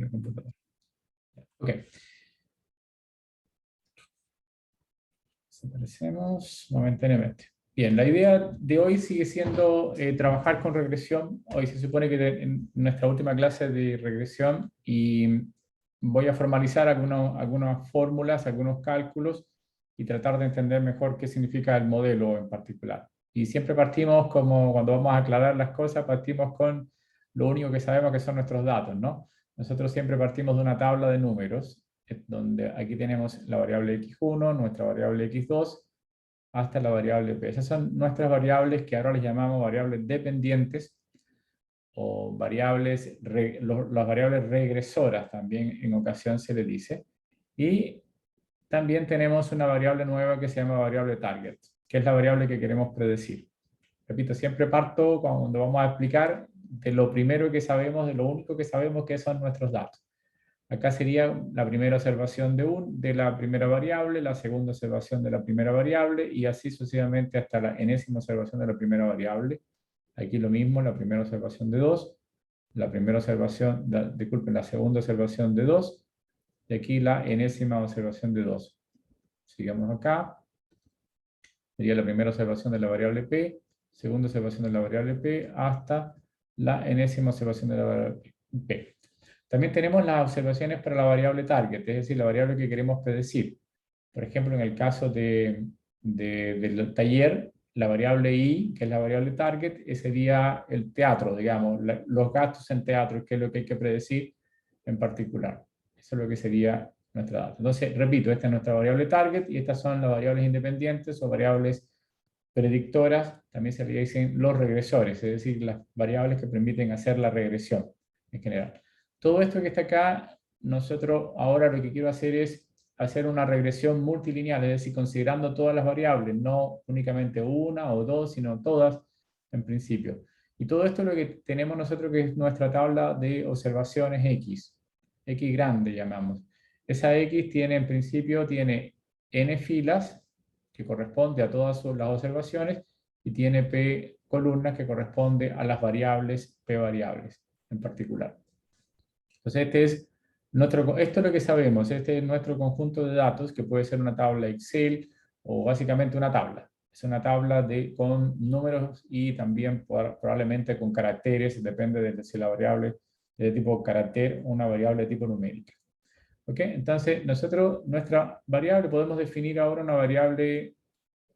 el computador. Ok. Desaparecemos momentáneamente. Bien, la idea de hoy sigue siendo trabajar con regresión. Hoy se supone que en nuestra última clase de regresión y voy a formalizar algunas fórmulas, algunos cálculos y tratar de entender mejor qué significa el modelo en particular. Y siempre partimos, como cuando vamos a aclarar las cosas, partimos con lo único que sabemos que son nuestros datos, ¿no? Nosotros siempre partimos de una tabla de números, donde aquí tenemos la variable x1, nuestra variable x2, hasta la variable p. Esas son nuestras variables que ahora les llamamos variables dependientes o variables, las variables regresoras también en ocasión se le dice. Y también tenemos una variable nueva que se llama variable target, que es la variable que queremos predecir. Repito, siempre parto cuando vamos a explicar de lo primero que sabemos, de lo único que sabemos que son nuestros datos. Acá sería la primera observación de la primera variable, la segunda observación de la primera variable, y así sucesivamente hasta la enésima observación de la primera variable. Aquí lo mismo, la primera observación de 2, la primera observación, disculpen, la segunda observación de 2, y aquí la enésima observación de 2. Sigamos acá. Sería la primera observación de la variable p, segunda observación de la variable p, hasta la enésima observación de la variable p. También tenemos las observaciones para la variable target, es decir, la variable que queremos predecir. Por ejemplo, en el caso del taller, la variable I, que es la variable target, sería el teatro, digamos, los gastos en teatro, que es lo que hay que predecir en particular. Eso es lo que sería nuestra data. Entonces, repito, esta es nuestra variable target y estas son las variables independientes o variables predictoras, también se le dicen los regresores, es decir, las variables que permiten hacer la regresión en general. Todo esto que está acá, nosotros ahora lo que quiero hacer es hacer una regresión multilineal, es decir, considerando todas las variables, no únicamente una o dos, sino todas en principio. Y todo esto es lo que tenemos nosotros, que es nuestra tabla de observaciones X, X grande llamamos. Esa X tiene, en principio, tiene n filas, que corresponde a todas las observaciones, y tiene p columnas, que corresponde a las variables p variables en particular. Entonces, esto es lo que sabemos, este es nuestro conjunto de datos, que puede ser una tabla Excel o básicamente una tabla. Es una tabla con números y también probablemente con caracteres, depende de si la variable es de tipo carácter o una variable de tipo numérica. ¿Ok? Entonces, nuestra variable, podemos definir ahora una variable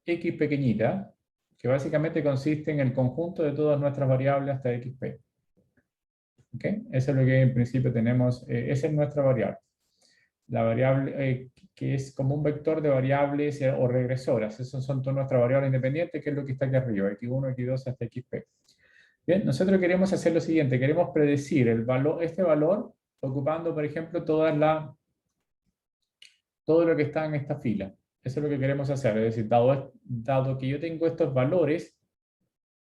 x pequeñita, que básicamente consiste en el conjunto de todas nuestras variables hasta xp. ¿Okay? Eso es lo que en principio tenemos, esa es nuestra variable. La variable que es como un vector de variables o regresoras, esas son todas nuestras variables independientes, que es lo que está aquí arriba, x1, x2 hasta xp. Bien, nosotros queremos hacer lo siguiente, queremos predecir este valor ocupando, por ejemplo, todo lo que está en esta fila. Eso es lo que queremos hacer, es decir, dado que yo tengo estos valores,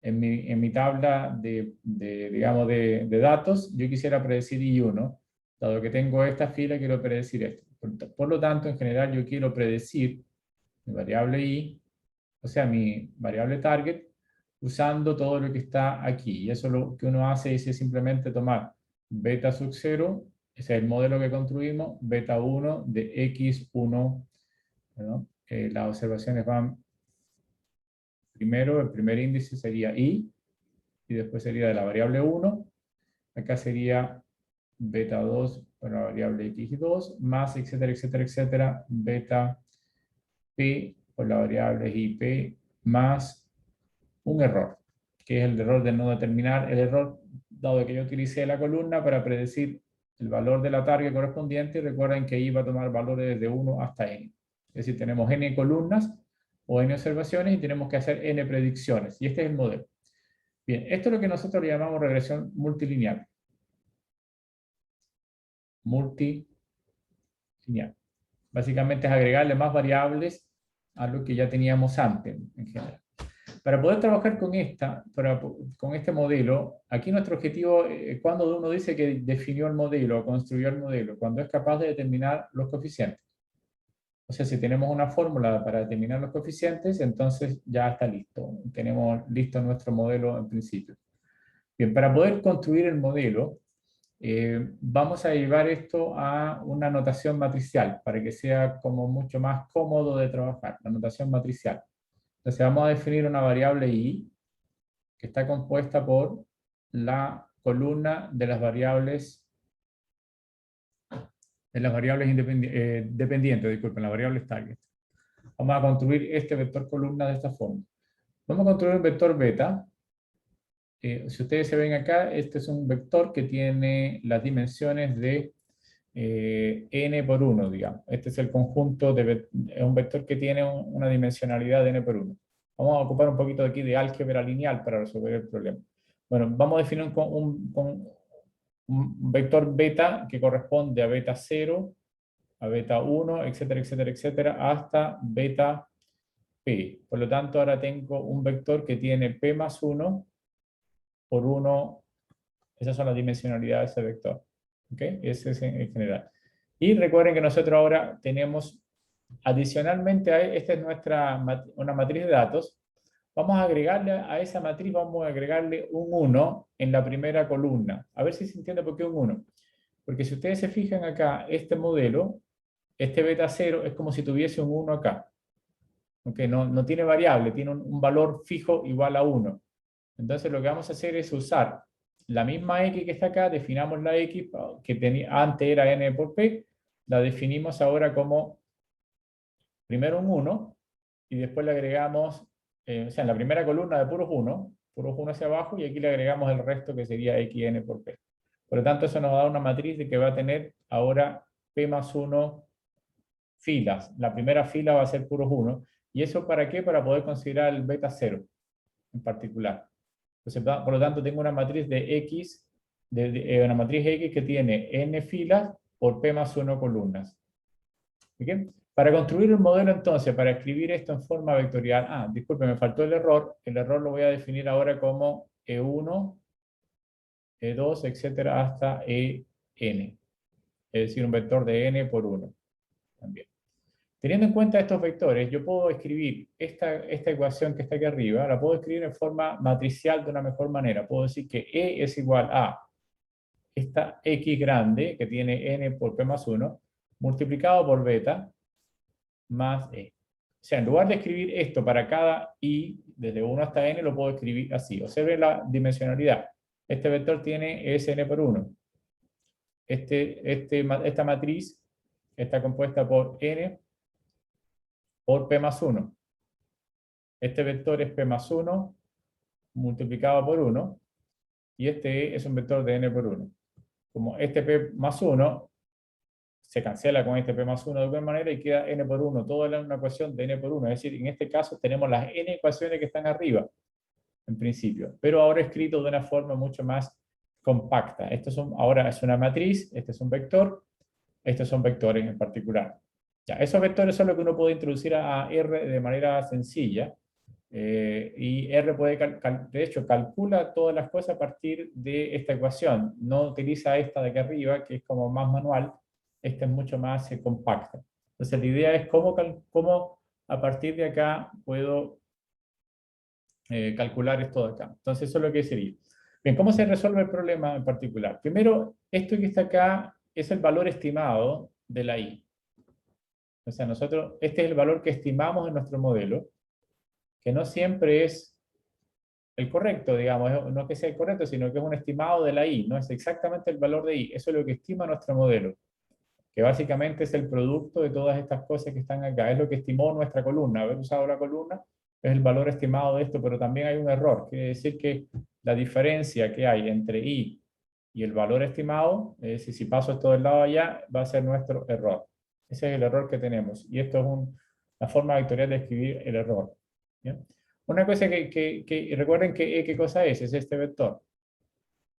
en mi tabla digamos, de datos, yo quisiera predecir I1, dado que tengo esta fila, quiero predecir esto. Por lo tanto, en general, yo quiero predecir mi variable I, o sea, mi variable target, usando todo lo que está aquí. Y eso lo que uno hace es simplemente tomar beta sub 0, ese es el modelo que construimos, beta 1 de x1, ¿no? Las observaciones van primero, el primer índice sería I, y después sería de la variable 1, acá sería beta 2 para la variable x2, más etcétera, etcétera, etcétera, beta p por la variable ip, más un error, que es el error de no determinar, el error dado que yo utilicé la columna para predecir el valor de la target correspondiente, y recuerden que iba a tomar valores desde 1 hasta n. Es decir, tenemos n columnas o n observaciones y tenemos que hacer n predicciones, y este es el modelo. Bien, esto es lo que nosotros le llamamos regresión multilineal. Multilineal. Básicamente es agregarle más variables a lo que ya teníamos antes, en general. Para poder trabajar con este modelo, aquí nuestro objetivo, cuando uno dice que definió el modelo o construyó el modelo, cuando es capaz de determinar los coeficientes. O sea, si tenemos una fórmula para determinar los coeficientes, entonces ya está listo. Tenemos listo nuestro modelo en principio. Bien, para poder construir el modelo, Vamos a llevar esto a una notación matricial para que sea como mucho más cómodo de trabajar, la notación matricial. Entonces vamos a definir una variable i que está compuesta por la columna de las variables dependientes, disculpen, las variables target. Vamos a construir este vector columna de esta forma. Vamos a construir un vector beta. Si ustedes se ven acá, este es un vector que tiene las dimensiones de n por 1, digamos. Este es el conjunto, es un vector que tiene una dimensionalidad de n por 1. Vamos a ocupar un poquito aquí de álgebra lineal para resolver el problema. Bueno, vamos a definir un vector beta que corresponde a beta 0, a beta 1, etcétera, etcétera, etcétera, hasta beta p. Por lo tanto, ahora tengo un vector que tiene p más 1 por 1. Esas son las dimensionalidades de ese vector. ¿Okay? Ese es en general. Y recuerden que nosotros ahora tenemos, adicionalmente a esta es una matriz de datos, vamos a agregarle a esa matriz, vamos a agregarle un 1 en la primera columna. A ver si se entiende por qué un 1. Porque si ustedes se fijan acá, este modelo, este beta 0, es como si tuviese un 1 acá. ¿Okay? No tiene variable, tiene un valor fijo igual a 1. Entonces lo que vamos a hacer es usar la misma x que está acá, definamos la x que antes era n por p, la definimos ahora como primero un 1, y después le agregamos, o sea, en la primera columna de puros 1 hacia abajo, y aquí le agregamos el resto que sería xn por p. Por lo tanto, eso nos da una matriz de que va a tener ahora p más 1 filas. La primera fila va a ser puros 1. ¿Y eso para qué? Para poder considerar el beta 0 en particular. Entonces, por lo tanto, tengo una matriz de x, una matriz x que tiene n filas por p más 1 columnas. ¿Okay? Para construir un modelo, entonces, para escribir esto en forma vectorial, disculpe, me faltó el error lo voy a definir ahora como E1, E2, etcétera, hasta En. Es decir, un vector de n por 1 también. Teniendo en cuenta estos vectores, yo puedo escribir esta ecuación que está aquí arriba, la puedo escribir en forma matricial de una mejor manera. Puedo decir que E es igual a esta X grande, que tiene n por p más 1, multiplicado por beta, más E. O sea, en lugar de escribir esto para cada I, desde 1 hasta n, lo puedo escribir así. Observen la dimensionalidad. Este vector tiene Sn por 1. Esta matriz está compuesta por n por p más 1. Este vector es p más 1 multiplicado por 1, y este es un vector de n por 1. Como este p más 1 se cancela con este p más 1 de alguna manera y queda n por 1, toda una ecuación de n por 1. Es decir, en este caso tenemos las n ecuaciones que están arriba, en principio, pero ahora escrito de una forma mucho más compacta. Ahora es una matriz, este es un vector, estos son vectores en particular. Ya, esos vectores son los que uno puede introducir a R de manera sencilla, y R puede, de hecho, calcula todas las cosas a partir de esta ecuación. No utiliza esta de aquí arriba, que es como más manual. Esta es mucho más compacta. Entonces la idea es cómo a partir de acá puedo calcular esto de acá. Entonces eso es lo que sería. Bien, ¿cómo se resuelve el problema en particular? Primero, esto que está acá es el valor estimado de la I. O sea, este es el valor que estimamos en nuestro modelo, que no siempre es el correcto, digamos, no es que sea el correcto, sino que es un estimado de la I, no es exactamente el valor de I, eso es lo que estima nuestro modelo, que básicamente es el producto de todas estas cosas que están acá, es lo que estimó nuestra columna. Haber usado la columna es el valor estimado de esto, pero también hay un error, quiere decir que la diferencia que hay entre I y el valor estimado, es decir, si paso esto del lado allá, va a ser nuestro error. Ese es el error que tenemos, y esto es la forma vectorial de escribir el error. ¿Bien? Una cosa que recuerden que E, ¿qué cosa es? Es este vector.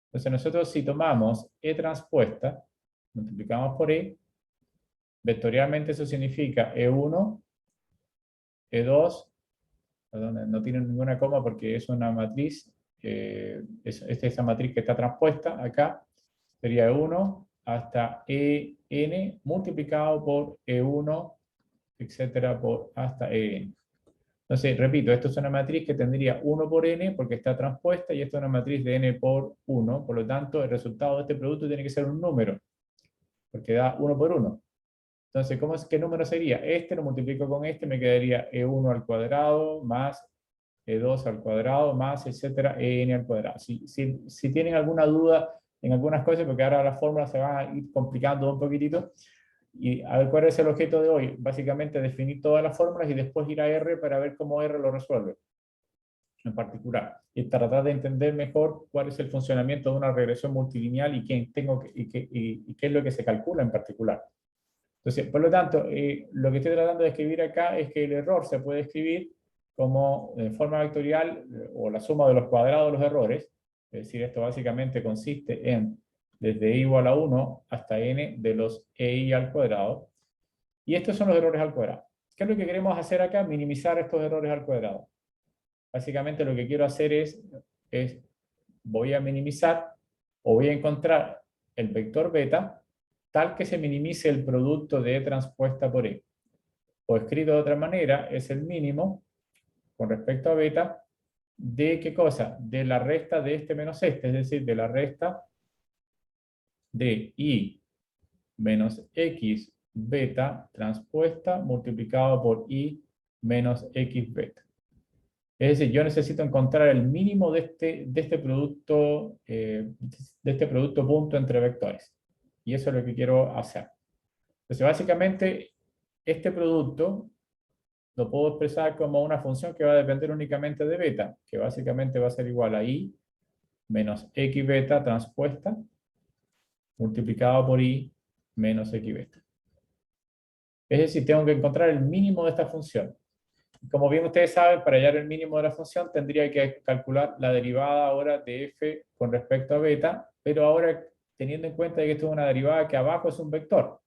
Entonces nosotros si tomamos E transpuesta, multiplicamos por E, vectorialmente eso significa E1, E2, perdón, no tiene ninguna coma porque es una matriz, esta es esa matriz que está transpuesta acá, sería E1 hasta En multiplicado por E1, etcétera, hasta En. Entonces, repito, esto es una matriz que tendría 1 por n porque está transpuesta y esto es una matriz de n por 1. Por lo tanto, el resultado de este producto tiene que ser un número, porque da 1 por 1. Entonces, ¿qué número sería? Este lo multiplico con este, me quedaría e1 al cuadrado más e2 al cuadrado más, etcétera, en al cuadrado. Si tienen alguna duda en algunas cosas, porque ahora las fórmulas se van a ir complicando un poquitito, y a ver cuál es el objeto de hoy. Básicamente definir todas las fórmulas y después ir a R para ver cómo R lo resuelve en particular. Y tratar de entender mejor cuál es el funcionamiento de una regresión multilineal y qué es lo que se calcula en particular. Entonces, por lo tanto, lo que estoy tratando de escribir acá es que el error se puede escribir como en forma vectorial o la suma de los cuadrados de los errores. Es decir, esto básicamente consiste en desde i igual a 1 hasta n de los ei al cuadrado. Y estos son los errores al cuadrado. ¿Qué es lo que queremos hacer acá? Minimizar estos errores al cuadrado. Básicamente lo que quiero hacer es voy a minimizar o voy a encontrar el vector beta tal que se minimice el producto de E transpuesta por E. O escrito de otra manera, es el mínimo con respecto a beta de ¿qué cosa? De la resta de este menos este, es decir, de la resta de I menos X beta transpuesta multiplicado por I menos X beta. Es decir, yo necesito encontrar el mínimo de este producto punto entre vectores. Y eso es lo que quiero hacer. Entonces, básicamente, este producto lo puedo expresar como una función que va a depender únicamente de beta, que básicamente va a ser igual a I menos X beta transpuesta multiplicado por I menos X beta. Es decir, tengo que encontrar el mínimo de esta función. Como bien ustedes saben, para hallar el mínimo de la función tendría que calcular la derivada ahora de f con respecto a beta, pero ahora teniendo en cuenta que esto es una derivada que abajo es un vector.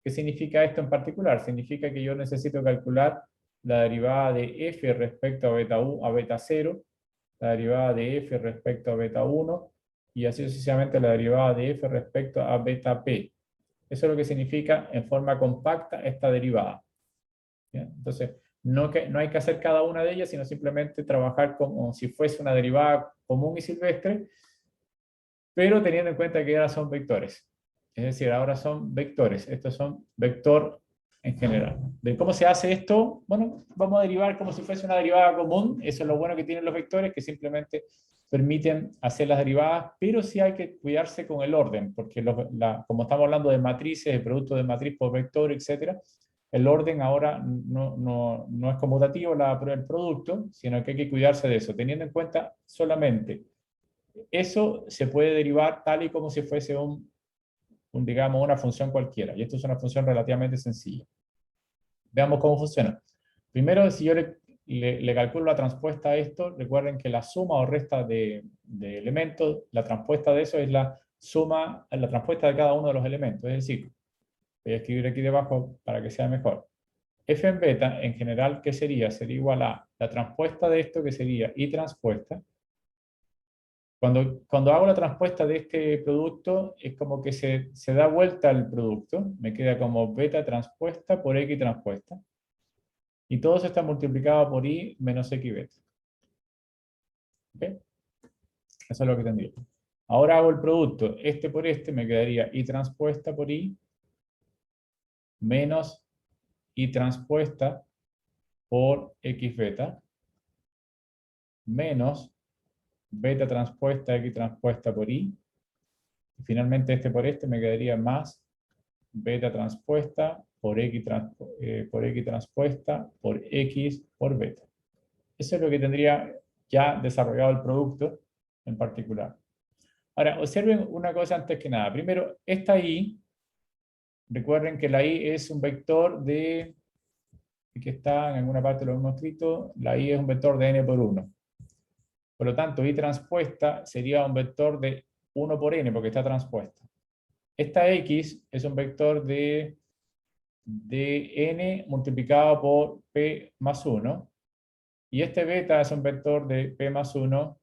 ¿Qué significa esto en particular? Significa que yo necesito calcular la derivada de f respecto a beta 0, la derivada de f respecto a beta 1, y así sucesivamente la derivada de f respecto a beta p. Eso es lo que significa en forma compacta esta derivada. ¿Bien? Entonces, no hay que hacer cada una de ellas, sino simplemente trabajar como si fuese una derivada común y silvestre, pero teniendo en cuenta que ahora son vectores. Es decir, ahora son vectores. Estos son vector en general. ¿De cómo se hace esto? Bueno, vamos a derivar como si fuese una derivada común. Eso es lo bueno que tienen los vectores, que simplemente permiten hacer las derivadas, pero sí hay que cuidarse con el orden, porque como estamos hablando de matrices, de productos de matriz por vector, etc., el orden ahora no es conmutativo el producto, sino que hay que cuidarse de eso, teniendo en cuenta solamente eso se puede derivar tal y como si fuese digamos, una función cualquiera. Y esto es una función relativamente sencilla. Veamos cómo funciona. Primero, si yo le calculo la transpuesta a esto, recuerden que la suma o resta de elementos, la transpuesta de eso es la suma, la transpuesta de cada uno de los elementos. Es decir, voy a escribir aquí debajo para que sea mejor. F en beta, en general, ¿qué sería? Sería igual a la transpuesta de esto, que sería I transpuesta. Cuando hago la transpuesta de este producto, es como que se da vuelta el producto, me queda como beta transpuesta por X transpuesta. Y todo eso está multiplicado por I menos X beta. ¿Okay? Eso es lo que tendría. Ahora hago el producto, este por este, me quedaría I transpuesta por I menos I transpuesta por X beta menos beta transpuesta X transpuesta por I. Y finalmente este por este me quedaría más beta transpuesta por X transpuesta por X por beta. Eso es lo que tendría ya desarrollado el producto en particular. Ahora, observen una cosa antes que nada. Primero, esta I, recuerden que la I es un vector que está en alguna parte lo hemos escrito, la I es un vector de n por 1. Por lo tanto, I transpuesta sería un vector de 1 por n, porque está transpuesta. Esta X es un vector de n multiplicado por p más 1. Y este beta es un vector de p más 1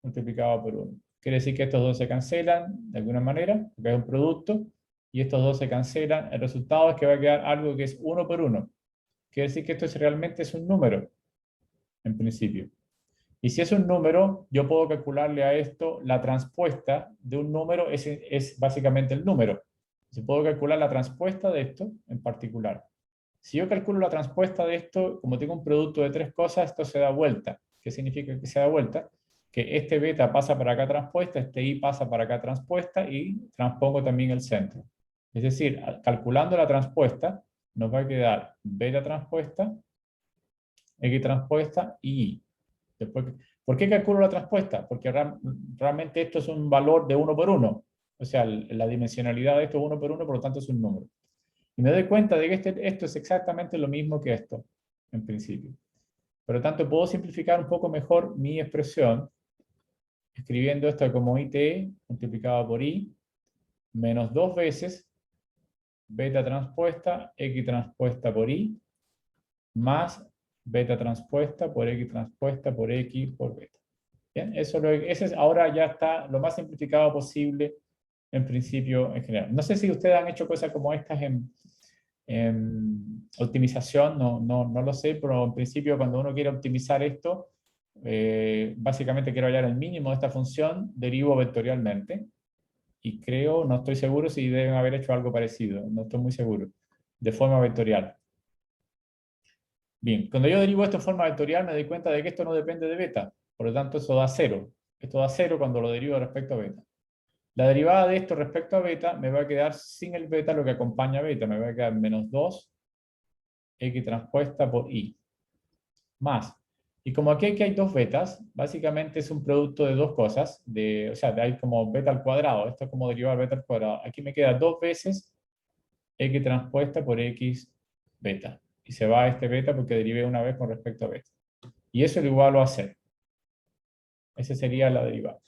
multiplicado por 1. Quiere decir que estos dos se cancelan de alguna manera, porque es un producto, y estos dos se cancelan. El resultado es que va a quedar algo que es 1 por 1. quiere decir que esto realmente es un número, en principio. Y si es un número, yo puedo calcularle a esto la transpuesta de un número, es básicamente el número. Si puedo calcular la transpuesta de esto en particular. Si yo calculo la transpuesta de esto, como tengo un producto de tres cosas, esto se da vuelta. ¿Qué significa que se da vuelta? Que este beta pasa para acá transpuesta, este i pasa para acá transpuesta y transpongo también el centro. Es decir, calculando la transpuesta, nos va a quedar beta transpuesta, x transpuesta y i. Después, ¿por qué calculo la transpuesta? Porque realmente esto es un valor de 1 por 1. O sea, la dimensionalidad de esto es 1 por 1, por lo tanto es un número. Y me doy cuenta de que esto es exactamente lo mismo que esto, en principio. Por lo tanto, puedo simplificar un poco mejor mi expresión escribiendo esto como it multiplicado por i menos 2 veces beta transpuesta x transpuesta por i más beta transpuesta por x transpuesta por x por beta. ¿Bien? Ese es, ahora ya está lo más simplificado posible en principio en general. No sé si ustedes han hecho cosas como estas en optimización, no lo sé, pero en principio cuando uno quiere optimizar esto, básicamente quiero hallar el mínimo de esta función, derivo vectorialmente, y creo, no estoy seguro si deben haber hecho algo parecido, no estoy muy seguro, de forma vectorial. Bien, cuando yo derivo esto en forma vectorial me doy cuenta de que esto no depende de beta, por lo tanto eso da 0. Esto da 0 cuando lo derivo respecto a beta. La derivada de esto respecto a beta me va a quedar sin el beta lo que acompaña a beta, me va a quedar menos 2 x transpuesta por i, más. Y como aquí hay dos betas, básicamente es un producto de dos cosas, o sea, hay como beta al cuadrado, esto es como derivar beta al cuadrado. Aquí me queda dos veces x transpuesta por x beta. Y se va a este beta porque derivé una vez con respecto a beta. Y eso lo igualo a 0. Esa sería la derivada.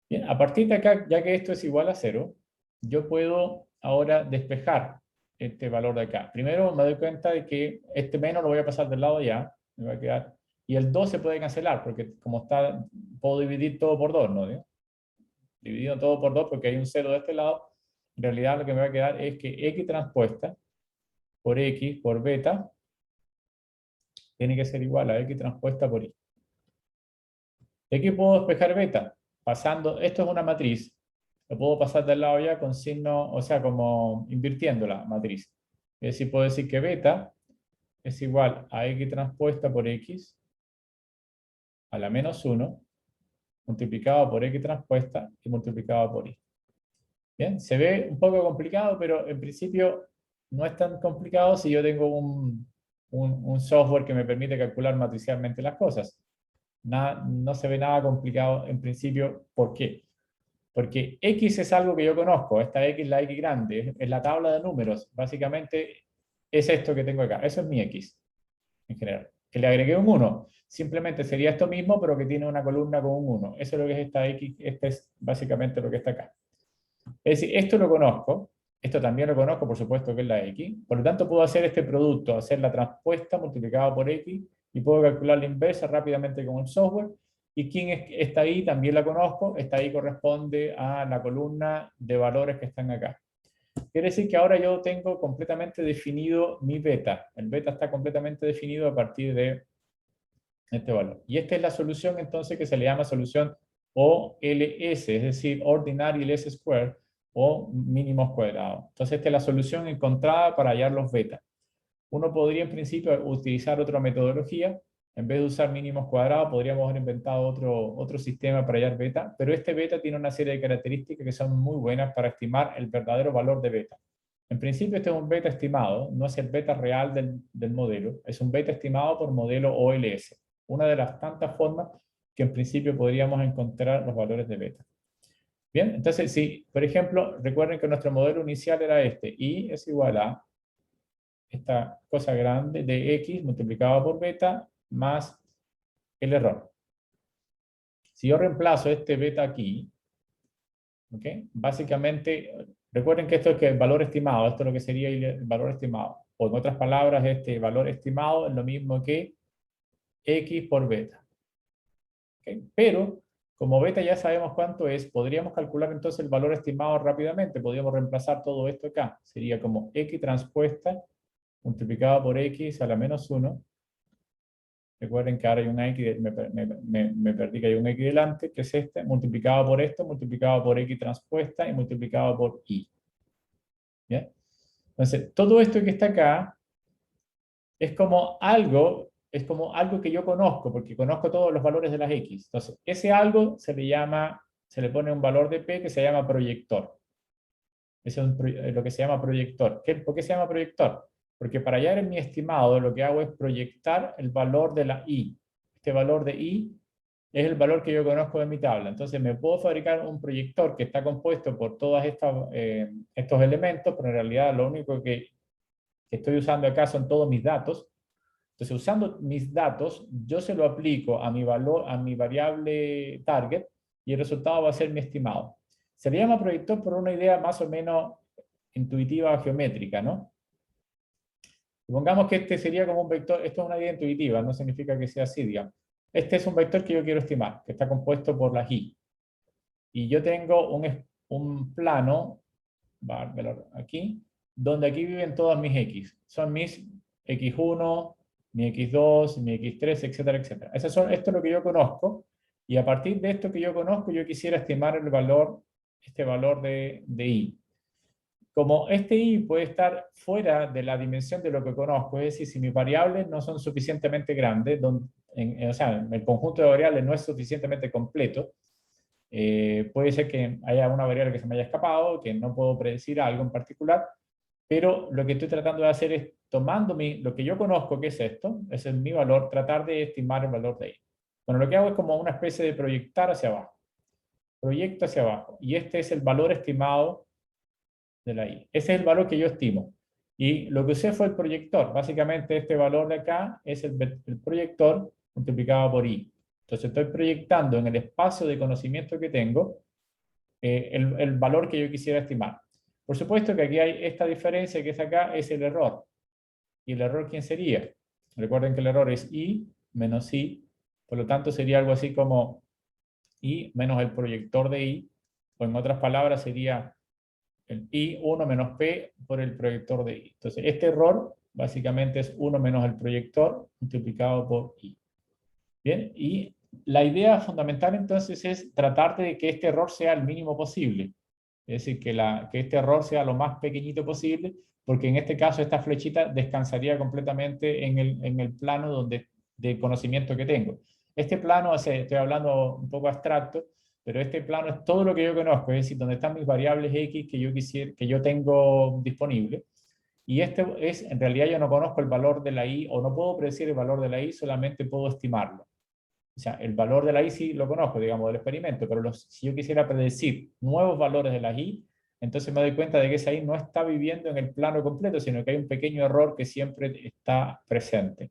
Bien, a partir de acá, ya que esto es igual a 0, yo puedo ahora despejar este valor de acá. Primero me doy cuenta de que este menos lo voy a pasar del lado allá, me va a quedar, y el 2 se puede cancelar, porque como está, puedo dividir todo por 2, ¿no? Dividido todo por 2 porque hay un 0 de este lado, en realidad lo que me va a quedar es que x transpuesta por x por beta tiene que ser igual a x transpuesta por y. ¿De qué puedo despejar beta? Pasando, esto es una matriz, lo puedo pasar del lado ya con signo, o sea, como invirtiendo la matriz. Es decir, puedo decir que beta es igual a x transpuesta por x a la menos 1 multiplicado por x transpuesta y multiplicado por y. Bien, se ve un poco complicado, pero en principio no es tan complicado si yo tengo un software que me permite calcular matricialmente las cosas. No se ve nada complicado en principio. ¿Por qué? Porque X es algo que yo conozco, esta X, la X grande, es la tabla de números, básicamente es esto que tengo acá, eso es mi X, en general. Que le agregué un 1, simplemente sería esto mismo, pero que tiene una columna con un 1. Eso es lo que es esta X, este es básicamente lo que está acá. Es decir, esto lo conozco, esto también lo conozco, por supuesto que es la X, por lo tanto puedo hacer este producto, hacer la transpuesta multiplicada por X, y puedo calcular la inversa rápidamente con el software. Y quién está ahí, también la conozco, está ahí corresponde a la columna de valores que están acá. Quiere decir que ahora yo tengo completamente definido mi beta. El beta está completamente definido a partir de este valor. Y esta es la solución entonces que se le llama solución OLS, es decir, Ordinary Least Square o mínimos cuadrados. Entonces esta es la solución encontrada para hallar los beta. Uno podría en principio utilizar otra metodología. En vez de usar mínimos cuadrados, podríamos haber inventado otro sistema para hallar beta, pero este beta tiene una serie de características que son muy buenas para estimar el verdadero valor de beta. En principio este es un beta estimado, no es el beta real del modelo, es un beta estimado por modelo OLS, una de las tantas formas que en principio podríamos encontrar los valores de beta. Bien, entonces si, por ejemplo, recuerden que nuestro modelo inicial era este, y es igual a esta cosa grande de x multiplicado por beta más el error. Si yo reemplazo este beta aquí, ¿okay? Básicamente, recuerden que esto es que el valor estimado, esto es lo que sería el valor estimado. O en otras palabras, este valor estimado es lo mismo que x por beta. ¿Okay? Pero, como beta ya sabemos cuánto es, podríamos calcular entonces el valor estimado rápidamente. Podríamos reemplazar todo esto acá. Sería como x transpuesta multiplicado por x a la menos 1. Recuerden que ahora hay un x, me perdí que hay un x delante, que es este, multiplicado por esto, multiplicado por x transpuesta y multiplicado por y. ¿Bien? Entonces, todo esto que está acá es como algo que yo conozco, porque conozco todos los valores de las x. Entonces, ese algo se le pone un valor de p que se llama proyector. Eso es lo que se llama proyector. ¿Por qué se llama proyector? Porque para hallar en mi estimado lo que hago es proyectar el valor de la y. Este valor de y es el valor que yo conozco de mi tabla. Entonces me puedo fabricar un proyector que está compuesto por todos estos elementos, pero en realidad lo único que estoy usando acá son todos mis datos. Entonces, usando mis datos, yo se lo aplico a mi valor, a mi variable target, y el resultado va a ser mi estimado. Se le llama proyector por una idea más o menos intuitiva geométrica, ¿no? Supongamos que este sería como un vector, esto es una idea intuitiva, no significa que sea así, digamos. Este es un vector que yo quiero estimar, que está compuesto por las y. Y yo tengo un plano, va a verlo aquí, donde aquí viven todas mis x. Son mis x1, mi x2, mi x3, etcétera, etcétera. Esto es lo que yo conozco, y a partir de esto que yo conozco, yo quisiera estimar este valor de y. Como este y puede estar fuera de la dimensión de lo que conozco, es decir, si mis variables no son suficientemente grandes, o sea, el conjunto de variables no es suficientemente completo, puede ser que haya una variable que se me haya escapado, que no puedo predecir algo en particular, pero lo que estoy tratando de hacer es, tomando lo que yo conozco, que es esto, ese es mi valor, tratar de estimar el valor de y. Bueno, lo que hago es como una especie de proyectar hacia abajo. Proyecto hacia abajo. Y este es el valor estimado de la y. Ese es el valor que yo estimo. Y lo que usé fue el proyector. Básicamente este valor de acá es el proyector multiplicado por y. Entonces estoy proyectando en el espacio de conocimiento que tengo el valor que yo quisiera estimar. Por supuesto que aquí hay esta diferencia que es acá, es el error. ¿Y el error quién sería? Recuerden que el error es i menos i, por lo tanto sería algo así como i menos el proyector de i, o en otras palabras sería el i1 menos p por el proyector de i. Entonces este error básicamente es 1 menos el proyector multiplicado por i. Bien, y la idea fundamental entonces es tratar de que este error sea el mínimo posible. Es decir, que este error sea lo más pequeñito posible, porque en este caso esta flechita descansaría completamente en el plano de conocimiento que tengo. Este plano, estoy hablando un poco abstracto, pero este plano es todo lo que yo conozco, es decir, donde están mis variables x que yo tengo disponible. Y este es, en realidad yo no conozco el valor de la y, o no puedo predecir el valor de la y, solamente puedo estimarlo. O sea, el valor de la y sí lo conozco, digamos, del experimento, pero si yo quisiera predecir nuevos valores de la y, entonces me doy cuenta de que esa y no está viviendo en el plano completo, sino que hay un pequeño error que siempre está presente.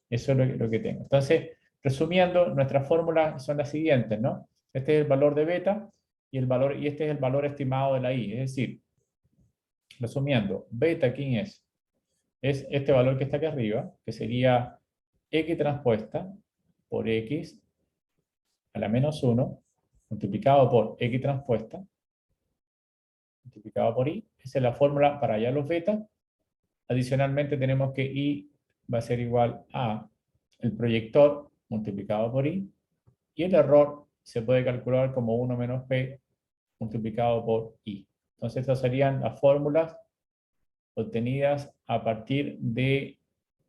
Eso es lo que tengo. Entonces, resumiendo, nuestras fórmulas son las siguientes, ¿no? Este es el valor de beta y este es el valor estimado de la y. Es decir, resumiendo, beta, ¿quién es? Es este valor que está aquí arriba, que sería x transpuesta por x a la menos 1 multiplicado por x transpuesta multiplicado por y. Esa es la fórmula para hallar los beta. Adicionalmente tenemos que y va a ser igual a el proyector multiplicado por y. Y el error se puede calcular como 1 menos p multiplicado por y. Entonces estas serían las fórmulas obtenidas a partir de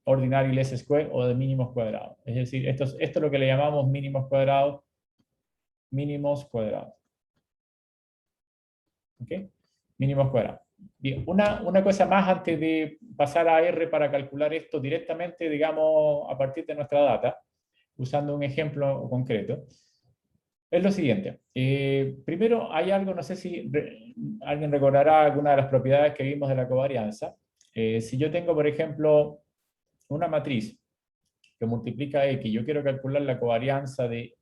ordinary least square o de mínimos cuadrados. Es decir, esto es lo que le llamamos mínimos cuadrados. Mínimos cuadrados. ¿Ok? Mínimos cuadrados. Bien, una cosa más antes de pasar a R para calcular esto directamente, digamos, a partir de nuestra data, usando un ejemplo concreto, es lo siguiente. Primero hay algo, no sé si alguien recordará alguna de las propiedades que vimos de la covarianza. Si yo tengo, por ejemplo, una matriz que multiplica X, yo quiero calcular la covarianza de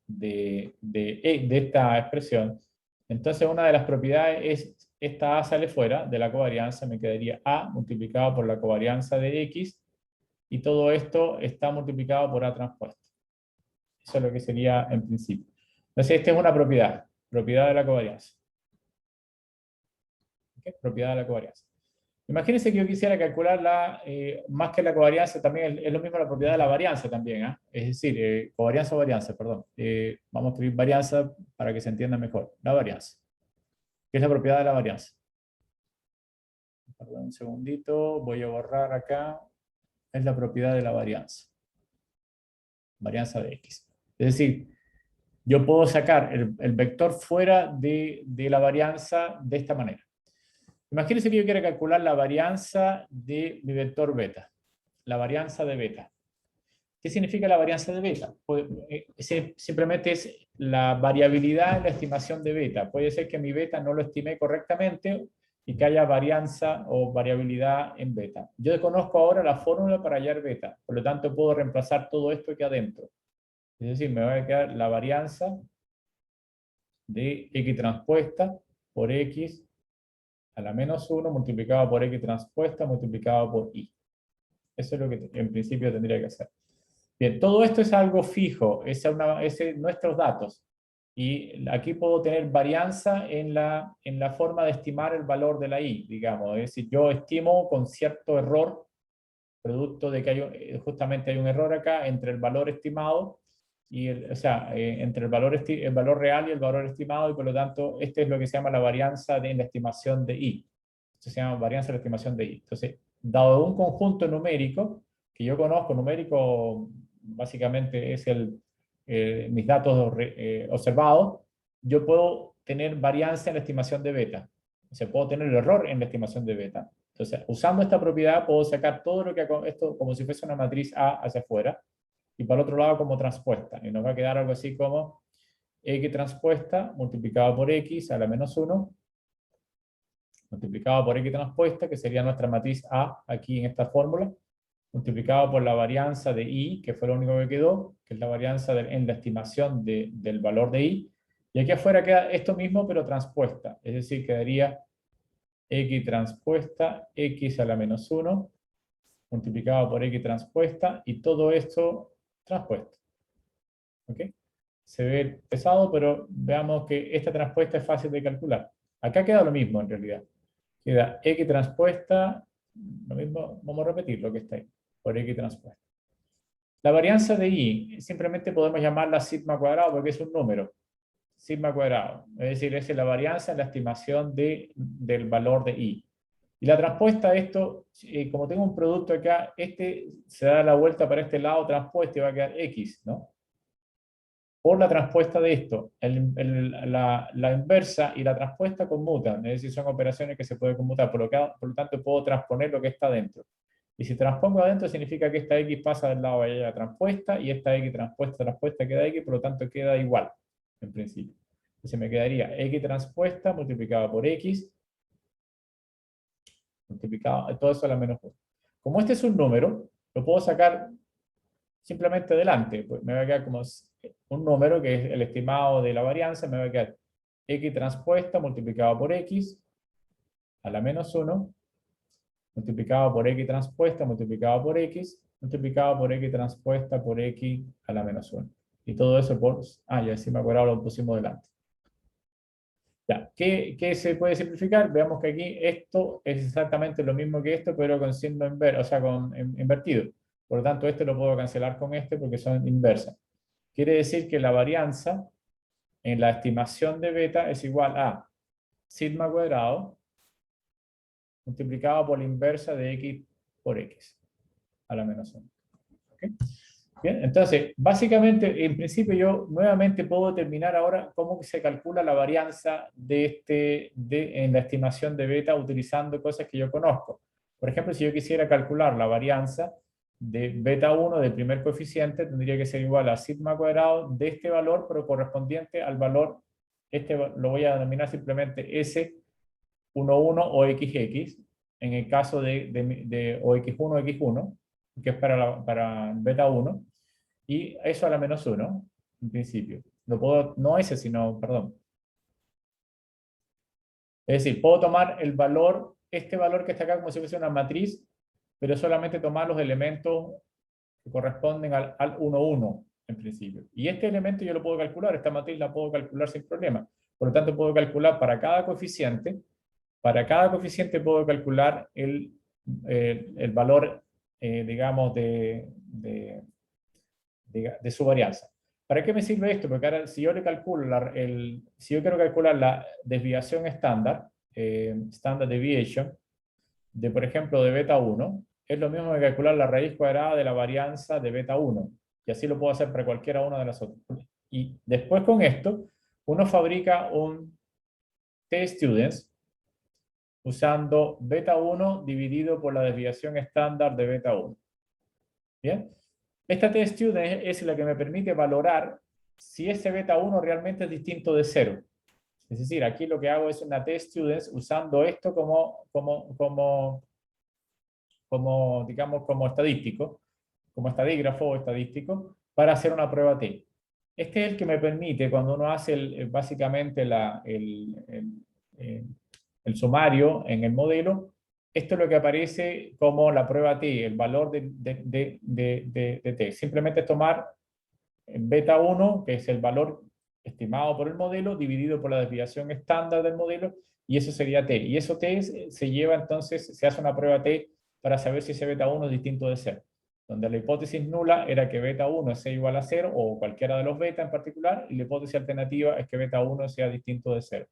esta expresión, entonces una de las propiedades es, esta A sale fuera de la covarianza, me quedaría A multiplicado por la covarianza de X, y todo esto está multiplicado por A transpuesto. Eso es lo que sería en principio. Entonces esta es una propiedad de la covarianza. ¿Okay? Propiedad de la covarianza. Imagínense que yo quisiera calcular más que la covarianza, también es lo mismo la propiedad de la varianza también, ¿ah? Es decir, covarianza o varianza, perdón. Vamos a escribir varianza para que se entienda mejor. La varianza. ¿Qué es la propiedad de la varianza? Perdón un segundito, voy a borrar acá. Es la propiedad de la varianza. Varianza de X. Es decir, yo puedo sacar el vector fuera de la varianza de esta manera. Imagínense que yo quiera calcular la varianza de mi vector beta. La varianza de beta. ¿Qué significa la varianza de beta? Simplemente es la variabilidad en la estimación de beta. Puede ser que mi beta no lo estimé correctamente y que haya varianza o variabilidad en beta. Yo desconozco ahora la fórmula para hallar beta, por lo tanto puedo reemplazar todo esto aquí adentro. Es decir, me va a quedar la varianza de X transpuesta por X a la menos 1 multiplicado por X transpuesta multiplicado por Y. Eso es lo que en principio tendría que hacer. Bien, todo esto es algo fijo, es nuestros datos. Y aquí puedo tener varianza en la forma de estimar el valor de la I, digamos. Es decir, yo estimo con cierto error, producto de que justamente hay un error acá entre el valor estimado y entre el valor real y el valor estimado, y por lo tanto, este es lo que se llama la varianza en la estimación de I. Esto se llama varianza de la estimación de I. Entonces, dado un conjunto numérico, que yo conozco, numérico básicamente es mis datos observados, yo puedo tener varianza en la estimación de beta. O sea, puedo tener error en la estimación de beta. Entonces, usando esta propiedad, puedo sacar todo lo que esto como si fuese una matriz A hacia afuera, y para el otro lado como transpuesta. Y nos va a quedar algo así como X transpuesta multiplicado por X a la menos 1, multiplicado por X transpuesta, que sería nuestra matriz A aquí en esta fórmula, multiplicado por la varianza de I, que fue lo único que quedó, que es la varianza en la estimación del valor de I. Y aquí afuera queda esto mismo, pero transpuesta. Es decir, quedaría X transpuesta, X a la menos 1, multiplicado por X transpuesta, y todo esto transpuesto. ¿Ok? Se ve pesado, pero veamos que esta transpuesta es fácil de calcular. Acá queda lo mismo en realidad. Queda X transpuesta, lo mismo, vamos a repetir lo que está ahí, por X transpuesta. La varianza de I, simplemente podemos llamarla sigma cuadrado porque es un número. Sigma cuadrado, es decir, es la varianza en la estimación del valor de I. Y la transpuesta de esto, como tengo un producto acá, este se da la vuelta para este lado transpuesto y va a quedar X, ¿no? Por la transpuesta de esto, la inversa y la transpuesta conmutan, es decir, son operaciones que se pueden conmutar, por lo tanto puedo transponer lo que está dentro. Y si transpongo adentro significa que esta X pasa del lado de allá transpuesta y esta X transpuesta queda X, por lo tanto queda igual, en principio. Entonces me quedaría X transpuesta multiplicado por X, multiplicado, todo eso a la menos 1. Como este es un número, lo puedo sacar simplemente delante, pues me va a quedar como un número que es el estimado de la varianza, me va a quedar X transpuesta multiplicado por X a la menos 1, multiplicado por X transpuesta multiplicado por X, multiplicado por X transpuesta por X a la menos 1. Y todo eso por... Ah, ya sí me acuerdo, lo pusimos delante. Ya, ¿qué se puede simplificar? Veamos que aquí esto es exactamente lo mismo que esto, pero con signo inverso, o sea, invertido. Por lo tanto, este lo puedo cancelar con este porque son inversas. Quiere decir que la varianza en la estimación de beta es igual a sigma cuadrado multiplicado por la inversa de X por X a la menos 1. ¿Okay? Bien, entonces, básicamente, en principio yo nuevamente puedo determinar ahora cómo se calcula la varianza en la estimación de beta utilizando cosas que yo conozco. Por ejemplo, si yo quisiera calcular la varianza de beta 1 del primer coeficiente, tendría que ser igual a sigma cuadrado de este valor, pero correspondiente al valor, lo voy a denominar simplemente S11 o XX, en el caso de o X1 o X1, que es para beta 1, y eso a la menos 1, en principio. No ese, sino, perdón. Es decir, puedo tomar este valor que está acá como si fuese una matriz, pero solamente tomar los elementos que corresponden al 1, 1, en principio. Y este elemento yo lo puedo calcular, esta matriz la puedo calcular sin problema. Por lo tanto, puedo calcular para cada coeficiente, para cada coeficiente puedo calcular el valor, digamos, de su varianza. ¿Para qué me sirve esto? Porque ahora, si yo le calculo, si yo quiero calcular la desviación estándar, standard deviation, de, por ejemplo, de beta 1, es lo mismo que calcular la raíz cuadrada de la varianza de beta 1. Y así lo puedo hacer para cualquiera una de las otras. Y después con esto, uno fabrica un t-students usando beta 1 dividido por la desviación estándar de beta 1. ¿Bien? Esta t-student es la que me permite valorar si ese beta 1 realmente es distinto de 0. Es decir, aquí lo que hago es una t-students usando esto digamos, como estadístico, como estadígrafo o estadístico, para hacer una prueba t. Este es el que me permite, cuando uno hace básicamente el sumario en el modelo, esto es lo que aparece como la prueba t, el valor de t. Simplemente es tomar beta 1, que es el valor estimado por el modelo, dividido por la desviación estándar del modelo, y eso sería t. Y eso t se lleva entonces, se hace una prueba t para saber si ese beta 1 es distinto de 0. Donde la hipótesis nula era que beta 1 sea igual a 0, o cualquiera de los beta en particular, y la hipótesis alternativa es que beta 1 sea distinto de 0.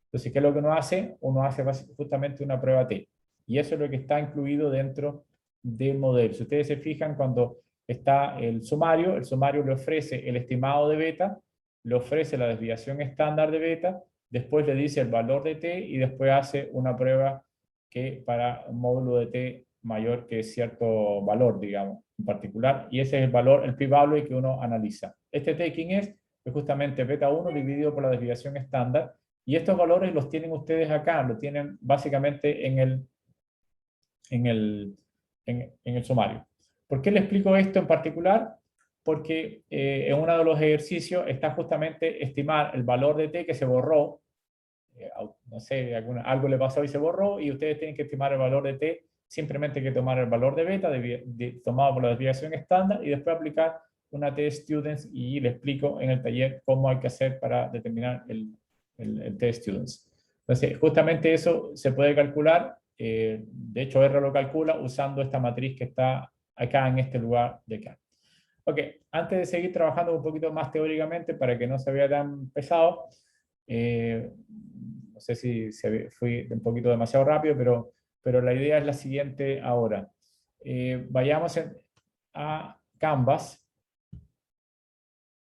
Entonces, ¿qué es lo que uno hace? Uno hace justamente una prueba t. Y eso es lo que está incluido dentro del modelo. Si ustedes se fijan, cuando está el sumario le ofrece el estimado de beta, le ofrece la desviación estándar de beta, después le dice el valor de t y después hace una prueba que para un módulo de t mayor que cierto valor, digamos, en particular, y ese es el valor, el p-value que uno analiza. Este t, ¿quién es? Es justamente beta 1 dividido por la desviación estándar, y estos valores los tienen ustedes acá, lo tienen básicamente en el sumario. ¿Por qué le explico esto en particular? Porque en uno de los ejercicios está justamente estimar el valor de t que se borró, no sé, algo le pasó y se borró, y ustedes tienen que estimar el valor de t, simplemente hay que tomar el valor de beta tomado por la desviación estándar y después aplicar una t-students, y le explico en el taller cómo hay que hacer para determinar el t-students. Entonces, justamente eso se puede calcular, de hecho R lo calcula usando esta matriz que está acá en este lugar de acá. Ok, antes de seguir trabajando un poquito más teóricamente para que no se vea tan pesado, no sé si fui un poquito demasiado rápido, pero la idea es la siguiente ahora. Vayamos a Canvas.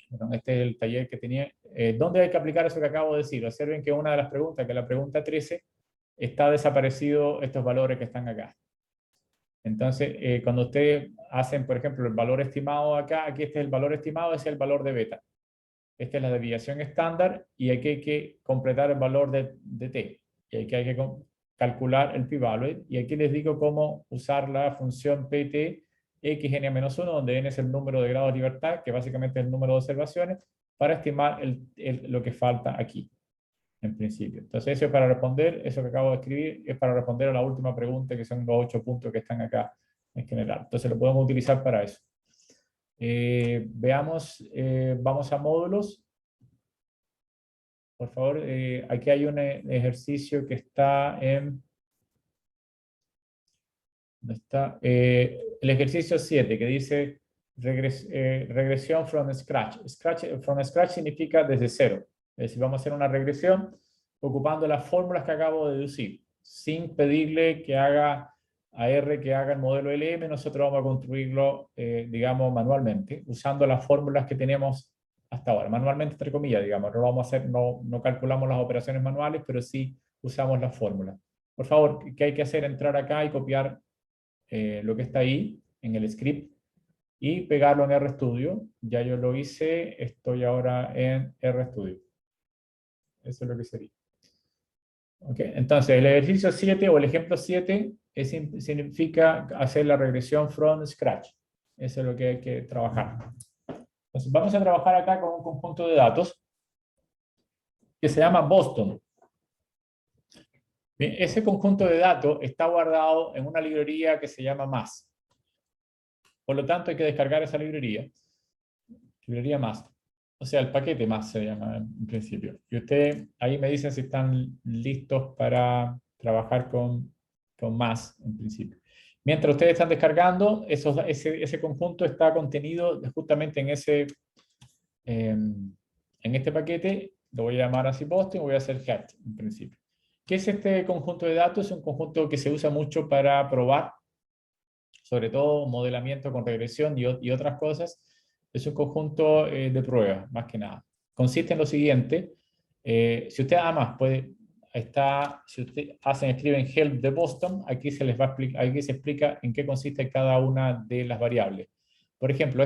Bueno, este es el taller que tenía. ¿Dónde hay que aplicar eso que acabo de decir? Observen que una de las preguntas, que es la pregunta 13, está desaparecido estos valores que están acá. Entonces, cuando ustedes hacen, por ejemplo, el valor estimado acá, aquí este es el valor estimado, ese es el valor de beta. Esta es la desviación estándar, y aquí hay que completar el valor de t. Y aquí hay que calcular el p-value, y aquí les digo cómo usar la función pt xn-1, donde n es el número de grados de libertad, que básicamente es el número de observaciones, para estimar lo que falta aquí, en principio. Entonces eso es para responder, eso que acabo de escribir, es para responder a la última pregunta, que son los 8 puntos que están acá en general. Entonces lo podemos utilizar para eso. Veamos, vamos a módulos. Por favor, aquí hay un ejercicio que está en... ¿Dónde está? El ejercicio 7, que dice regresión from scratch. From scratch significa desde cero. Es decir, vamos a hacer una regresión ocupando las fórmulas que acabo de deducir, sin pedirle que haga a R que haga el modelo LM. Nosotros vamos a construirlo, digamos, manualmente, usando las fórmulas que tenemos hasta ahora. Manualmente, entre comillas, digamos. No vamos a hacer, no calculamos las operaciones manuales, pero sí usamos las fórmulas. Por favor, ¿qué hay que hacer? Entrar acá y copiar lo que está ahí en el script y pegarlo en RStudio. Ya yo lo hice, estoy ahora en RStudio. Eso es lo que sería. Okay. Entonces, el ejercicio 7 o el ejemplo 7 significa hacer la regresión from scratch. Eso es lo que hay que trabajar. Entonces, vamos a trabajar acá con un conjunto de datos que se llama Boston. Bien, ese conjunto de datos está guardado en una librería que se llama MAS. Por lo tanto, hay que descargar esa librería. Librería MAS. O sea, el paquete MAS se llama en principio. Y ustedes ahí me dicen si están listos para trabajar con más, en principio. Mientras ustedes están descargando, ese conjunto está contenido justamente en este paquete. Lo voy a llamar así posting, voy a hacer head, en principio. ¿Qué es este conjunto de datos? Es un conjunto que se usa mucho para probar, sobre todo modelamiento con regresión y otras cosas. Es un conjunto de pruebas, más que nada. Consiste en lo siguiente. Si usted además si usted escriben help de Boston, aquí se les va a explicar, aquí se explica en qué consiste cada una de las variables. Por ejemplo,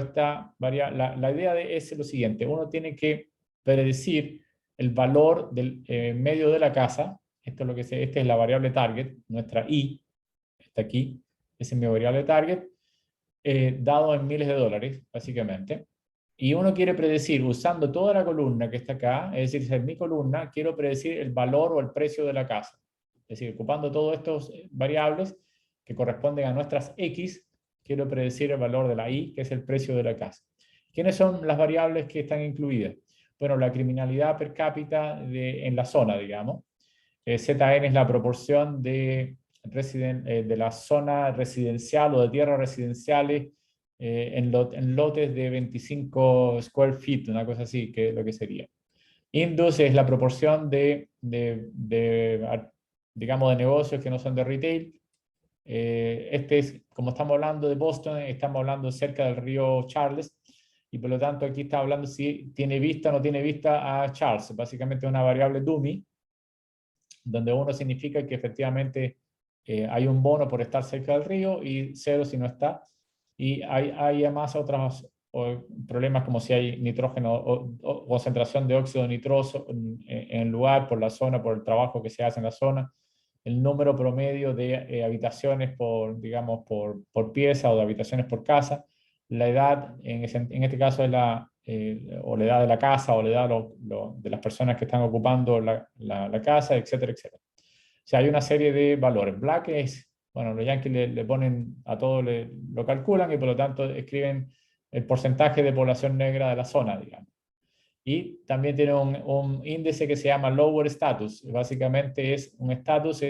la idea es lo siguiente. Uno tiene que predecir el valor del medio de la casa. Esta es la variable target, nuestra i, está aquí. Esa es mi variable target, dado en miles de dólares, básicamente. Y uno quiere predecir, usando toda la columna que está acá, es decir, en mi columna, quiero predecir el valor o el precio de la casa. Es decir, ocupando todos estos variables que corresponden a nuestras X, quiero predecir el valor de la Y, que es el precio de la casa. ¿Quiénes son las variables que están incluidas? Bueno, la criminalidad per cápita en la zona, digamos. ZN es la proporción de la zona residencial o de tierras residenciales en lotes de 25 square feet, una cosa así, que es lo que sería. Indus es la proporción digamos, de negocios que no son de retail. Como estamos hablando de Boston, estamos hablando cerca del río Charles, y por lo tanto aquí está hablando si tiene vista o no tiene vista a Charles. Básicamente es una variable dummy, donde 1 significa que efectivamente hay un bono por estar cerca del río y 0 si no está. Y hay además otros problemas como si hay nitrógeno o concentración de óxido nitroso en el lugar, por la zona, por el trabajo que se hace en la zona, el número promedio de habitaciones digamos, por pieza o de habitaciones por casa, la edad, en este caso es o la edad de la casa o la edad de las personas que están ocupando la casa, etcétera, etcétera. O sea, hay una serie de valores. Black es, bueno, los yankees le ponen a todo, lo calculan y por lo tanto escriben el porcentaje de población negra de la zona, digamos. Y también tiene un índice que se llama lower status. Básicamente es un estatus,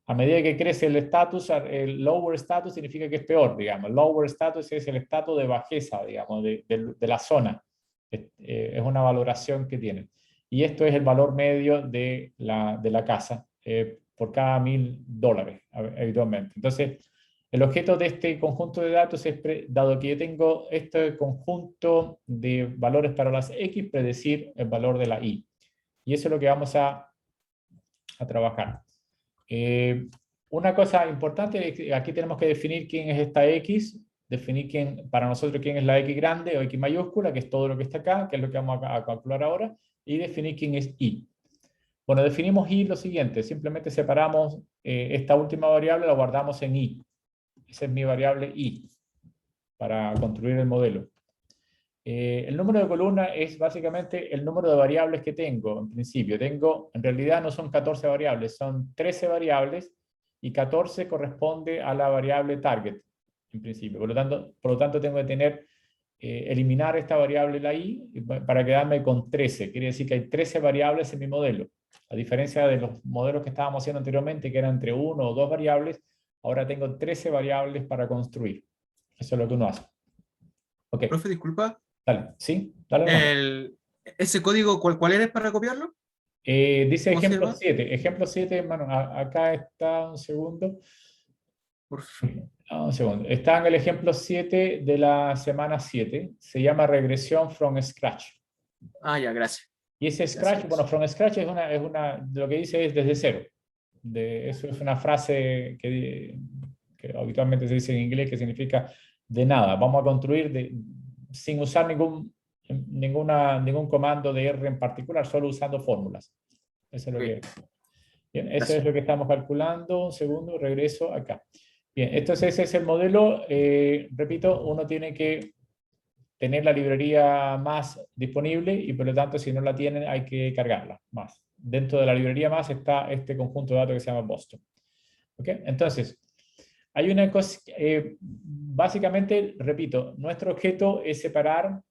a medida que crece el estatus, el lower status significa que es peor, digamos. Lower status es el estatus de bajeza, digamos, de la zona. Es una valoración que tienen. Y esto es el valor medio de la casa por cada $1000 habitualmente. Entonces, el objeto de este conjunto de datos es, dado que yo tengo este conjunto de valores para las X, predecir el valor de la Y. Y eso es lo que vamos a trabajar. Una cosa importante es que aquí tenemos que definir quién es esta X, definir para nosotros quién es la X grande o X mayúscula, que es todo lo que está acá, que es lo que vamos a calcular ahora, y definir quién es Y. Bueno, definimos Y lo siguiente, simplemente separamos esta última variable, la guardamos en Y. Esa es mi variable I para construir el modelo. El número de columnas es básicamente el número de variables que tengo en principio. En realidad no son 14 variables, son 13 variables y 14 corresponde a la variable target en principio. Por lo tanto tengo que eliminar esta variable la i para quedarme con 13. Quiere decir que hay 13 variables en mi modelo. A diferencia de los modelos que estábamos haciendo anteriormente, que eran entre 1 o 2 variables, ahora tengo 13 variables para construir. Eso es lo que uno hace. Ok. Profe, disculpa. Dale, ¿sí? Dale nomás. ¿Ese código cuál eres para copiarlo? Dice ¿Cómo se ejemplo llama? 7. Ejemplo 7, hermano. Acá está, un segundo. Por favor. Un segundo. Está en el ejemplo 7 de la semana 7. Se llama regresión from scratch. Ah, ya, gracias. Y ese scratch, bueno, from scratch lo que dice es desde cero. Eso es una frase que habitualmente se dice en inglés que significa de nada. Vamos a construir sin usar ningún comando de R en particular, solo usando fórmulas. Eso es lo que Bien, eso Gracias. es lo que estamos calculando. Un segundo, regreso acá. Bien, entonces ese es el modelo. Repito, uno tiene que tener la librería más disponible y por lo tanto si no la tienen hay que cargarla más. Dentro de la librería más está este conjunto de datos que se llama Boston. ¿Okay? Entonces, hay una cosa, básicamente, repito, nuestro objeto es separar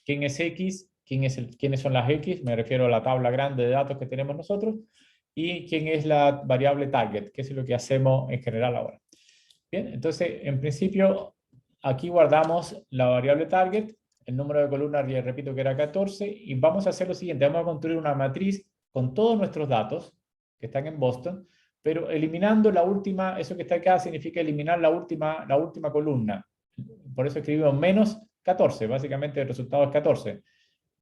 quién es X, quiénes son las X, me refiero a la tabla grande de datos que tenemos nosotros, y quién es la variable target, que es lo que hacemos en general ahora. Bien, entonces, en principio, aquí guardamos la variable target, el número de columnas, ya repito que era 14, y vamos a hacer lo siguiente, vamos a construir una matriz con todos nuestros datos que están en Boston, pero eliminando la última, eso que está acá significa eliminar la última columna. Por eso escribimos menos 14, básicamente el resultado es 14,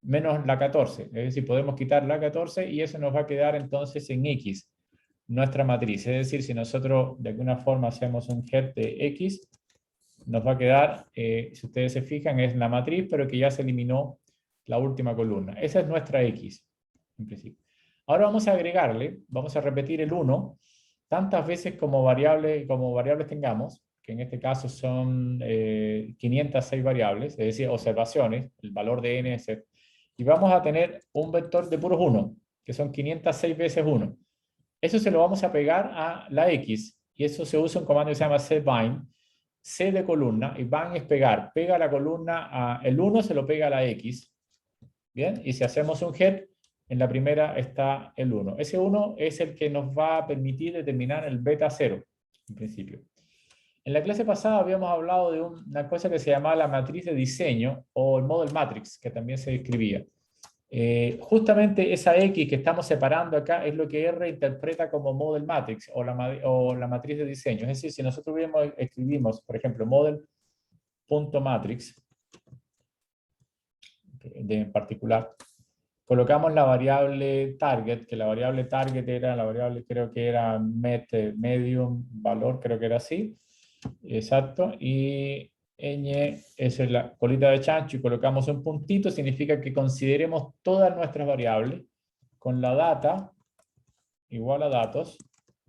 menos la 14, es decir, podemos quitar la 14 y eso nos va a quedar entonces en X, nuestra matriz. Es decir, si nosotros de alguna forma hacemos un head de X, nos va a quedar, si ustedes se fijan, es la matriz, pero que ya se eliminó la última columna. Esa es nuestra X, en principio. Ahora vamos a agregarle, vamos a repetir el 1, tantas veces como variables tengamos, que en este caso son 506 variables, es decir, observaciones, el valor de n es, y vamos a tener un vector de puros 1, que son 506 veces 1. Eso se lo vamos a pegar a la X, y eso se usa un comando que se llama cbind, C de columna, y bind es pegar, pega la columna, el 1 se lo pega a la X, ¿bien? Y si hacemos un head, en la primera está el 1. Ese 1 es el que nos va a permitir determinar el beta 0, en principio. En la clase pasada habíamos hablado de una cosa que se llamaba la matriz de diseño, o el model matrix, que también se escribía. Justamente esa X que estamos separando acá es lo que R interpreta como model matrix o la matriz de diseño. Es decir, si nosotros escribimos, por ejemplo, model.matrix, en particular, colocamos la variable target, que la variable target era la variable, creo que era medium valor, creo que era así, exacto, y ñ es la colita de chancho y colocamos un puntito, significa que consideremos todas nuestras variables con la data igual a datos,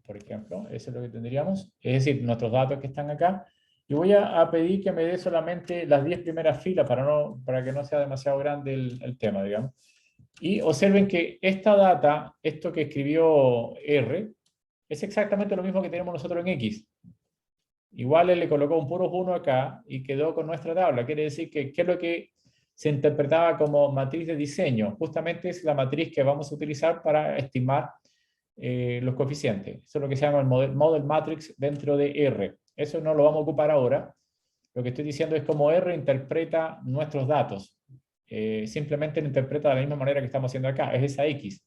por ejemplo, eso es lo que tendríamos, es decir, nuestros datos que están acá, y voy a pedir que me dé solamente las 10 primeras filas para que no sea demasiado grande el tema, digamos. Y observen que esta data, esto que escribió R, es exactamente lo mismo que tenemos nosotros en X. Igual él le colocó un puros 1 acá y quedó con nuestra tabla. Quiere decir que ¿qué es lo que se interpretaba como matriz de diseño? Justamente es la matriz que vamos a utilizar para estimar los coeficientes. Eso es lo que se llama el model matrix dentro de R. Eso no lo vamos a ocupar ahora. Lo que estoy diciendo es cómo R interpreta nuestros datos. Simplemente lo interpreta de la misma manera que estamos haciendo acá. Es esa X.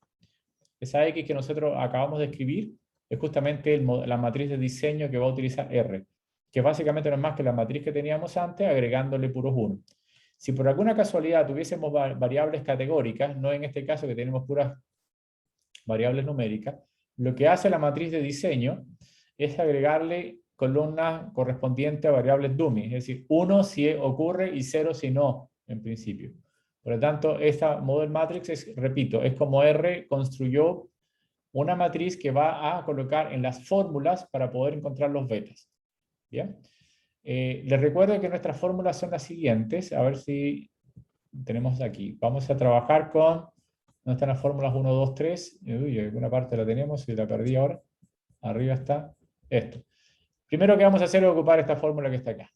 Esa X que nosotros acabamos de escribir es justamente la matriz de diseño que va a utilizar R, que básicamente no es más que la matriz que teníamos antes, agregándole puros 1. Si por alguna casualidad tuviésemos variables categóricas, no en este caso que tenemos puras variables numéricas, lo que hace la matriz de diseño es agregarle columnas correspondientes a variables dummy, es decir, 1 si ocurre y 0 si no, en principio. Por lo tanto, esta model matrix es, repito, es como R construyó una matriz que va a colocar en las fórmulas para poder encontrar los betas. ¿Bien? Les recuerdo que nuestras fórmulas son las siguientes, a ver si tenemos aquí. Vamos a trabajar con, ¿dónde están las fórmulas 1, 2, 3? Uy, alguna parte la tenemos y la perdí ahora. Arriba está esto. Primero que vamos a hacer es ocupar esta fórmula que está acá,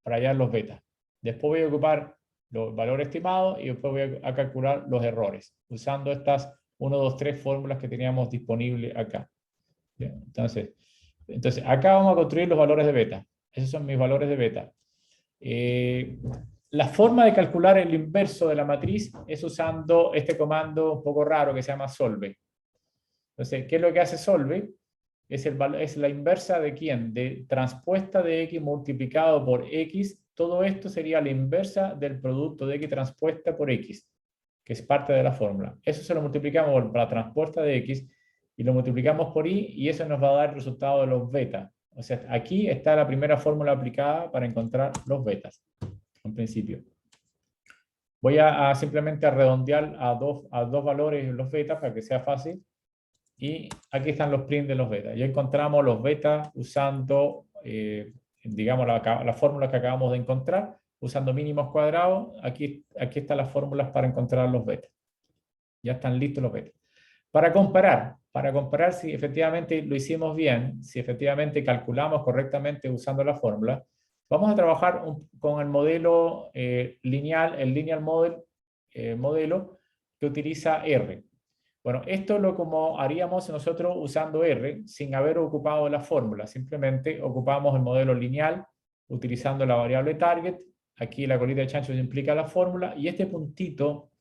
para hallar los betas. Después voy a ocupar los valores estimados y después voy a calcular los errores, usando estas 1, 2, 3 fórmulas que teníamos disponibles acá. Bien, entonces, acá vamos a construir los valores de beta. Esos son mis valores de beta. La forma de calcular el inverso de la matriz es usando este comando un poco raro que se llama solve. Entonces, ¿qué es lo que hace solve? Es la inversa de ¿quién? De transpuesta de x multiplicado por x. Todo esto sería la inversa del producto de x transpuesta por x, que es parte de la fórmula. Eso se lo multiplicamos por la transpuesta de x y lo multiplicamos por y, y eso nos va a dar el resultado de los betas. O sea, aquí está la primera fórmula aplicada para encontrar los betas, en principio. Voy a simplemente redondear a dos valores los betas para que sea fácil. Y aquí están los prints de los betas. Ya encontramos los betas usando, digamos, la fórmula que acabamos de encontrar, usando mínimos cuadrados. Aquí están las fórmulas para encontrar los betas. Ya están listos los betas. Para comparar si efectivamente lo hicimos bien, si efectivamente calculamos correctamente usando la fórmula, vamos a trabajar con el modelo lineal, el lineal model, modelo que utiliza R. Bueno, esto es lo como haríamos nosotros usando R sin haber ocupado la fórmula. Simplemente ocupamos el modelo lineal utilizando la variable target. Aquí la colita de chancho implica la fórmula y este puntito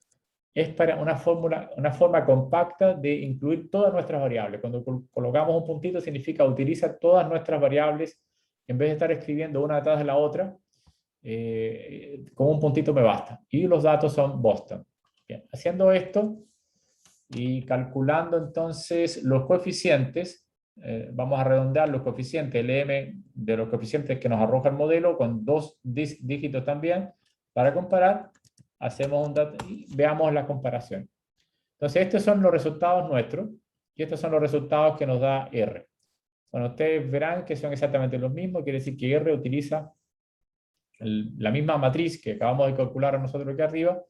es para una forma compacta de incluir todas nuestras variables. Cuando colocamos un puntito significa utiliza todas nuestras variables en vez de estar escribiendo una detrás de la otra. Con un puntito me basta. Y los datos son Boston. Bien, haciendo esto y calculando entonces los coeficientes, vamos a redondear los coeficientes, el m de los coeficientes que nos arroja el modelo con 2 dígitos también, para comparar, hacemos un dato y veamos la comparación. Entonces estos son los resultados nuestros y estos son los resultados que nos da R. Bueno, ustedes verán que son exactamente los mismos, quiere decir que R utiliza la misma matriz que acabamos de calcular nosotros aquí arriba,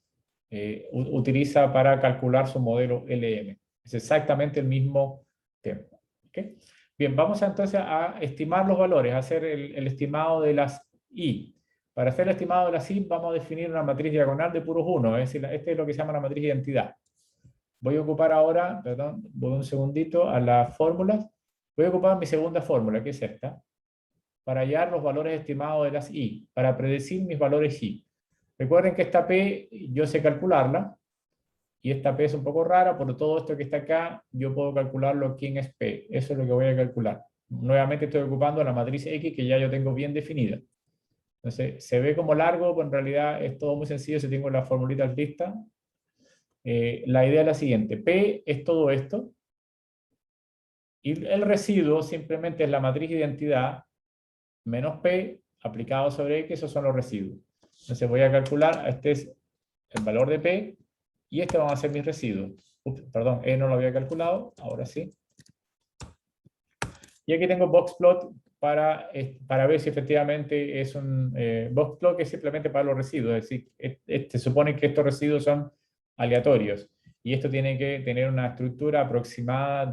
utiliza para calcular su modelo LM. Es exactamente el mismo tema. ¿Okay? Bien, vamos entonces a estimar los valores, a hacer el estimado de las I. Para hacer el estimado de las I vamos a definir una matriz diagonal de puros 1, es decir, este es lo que se llama la matriz de identidad. Voy a ocupar ahora, perdón, voy un segundito a las fórmulas. Voy a ocupar mi segunda fórmula, que es esta, para hallar los valores estimados de las I, para predecir mis valores I. Recuerden que esta P yo sé calcularla, y esta P es un poco rara, por todo esto que está acá, yo puedo calcularlo quién es P. Eso es lo que voy a calcular. Nuevamente estoy ocupando la matriz X que ya yo tengo bien definida. Entonces, se ve como largo, pero en realidad es todo muy sencillo si tengo las formulitas listas. La idea es la siguiente. P es todo esto, y el residuo simplemente es la matriz de identidad menos P aplicado sobre X, esos son los residuos. Entonces voy a calcular, este es el valor de P, y este van a ser mis residuos. Perdón, E no lo había calculado, ahora sí. Y aquí tengo boxplot para ver si efectivamente es un boxplot, que es simplemente para los residuos, es decir, se supone que estos residuos son aleatorios, y esto tiene que tener una estructura aproximada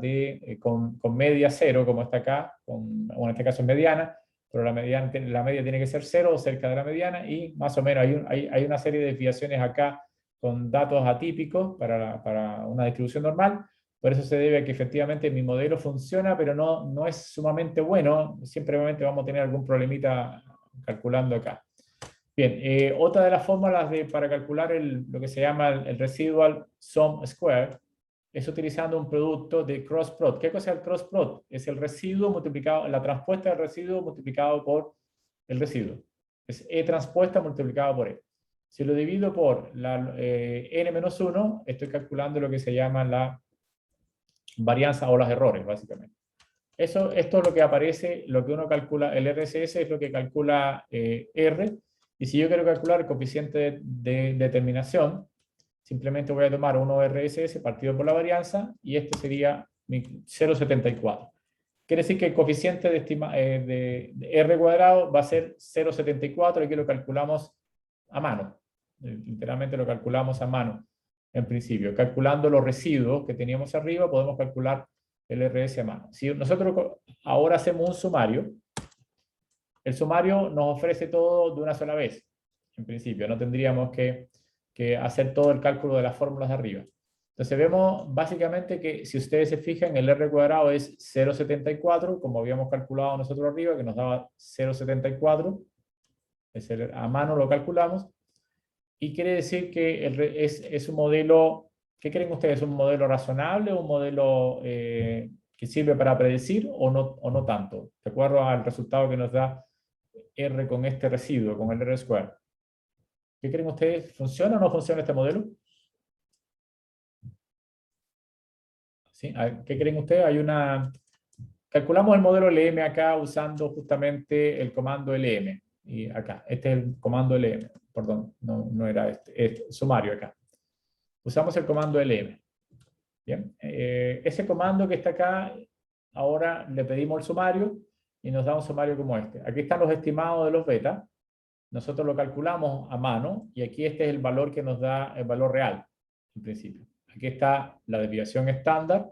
con media 0, como está acá, o en este caso es mediana, pero la media tiene que ser 0 o cerca de la mediana, y más o menos hay una serie de desviaciones acá con datos atípicos para una distribución normal. Por eso se debe a que efectivamente mi modelo funciona, pero no es sumamente bueno. Siempre vamos a tener algún problemita calculando acá. Bien, otra de las fórmulas para calcular lo que se llama el residual sum square es utilizando un producto de cross plot. ¿Qué cosa es el cross plot? Es el residuo multiplicado, la transpuesta del residuo multiplicado por el residuo. Es E transpuesta multiplicado por E. Si lo divido por n-1, estoy calculando lo que se llama la varianza o los errores, básicamente. Esto es lo que aparece, lo que uno calcula, el RSS es lo que calcula R, y si yo quiero calcular el coeficiente de determinación, simplemente voy a tomar 1 RSS partido por la varianza, y este sería mi 0,74. Quiere decir que el coeficiente de R cuadrado va a ser 0,74, y aquí lo calculamos a mano. Literalmente lo calculamos a mano, en principio. Calculando los residuos que teníamos arriba, podemos calcular el RS a mano. Si nosotros ahora hacemos un sumario, el sumario nos ofrece todo de una sola vez, en principio. No tendríamos que hacer todo el cálculo de las fórmulas de arriba. Entonces vemos básicamente que si ustedes se fijan, el R cuadrado es 0,74, como habíamos calculado nosotros arriba, que nos daba 0,74. A mano lo calculamos. Y quiere decir que es un modelo, ¿qué creen ustedes? ¿Un modelo razonable o un modelo que sirve para predecir o no tanto? De acuerdo al resultado que nos da R con este residuo, con el R square. ¿Qué creen ustedes? ¿Funciona o no funciona este modelo? ¿Sí? ¿Qué creen ustedes? Calculamos el modelo LM acá usando justamente el comando LM. Y acá, este es el comando LM. Perdón, no era este sumario acá. Usamos el comando LM. Bien, ese comando que está acá, ahora le pedimos el sumario y nos da un sumario como este. Aquí están los estimados de los beta. Nosotros lo calculamos a mano y aquí este es el valor que nos da el valor real, en principio. Aquí está la desviación estándar.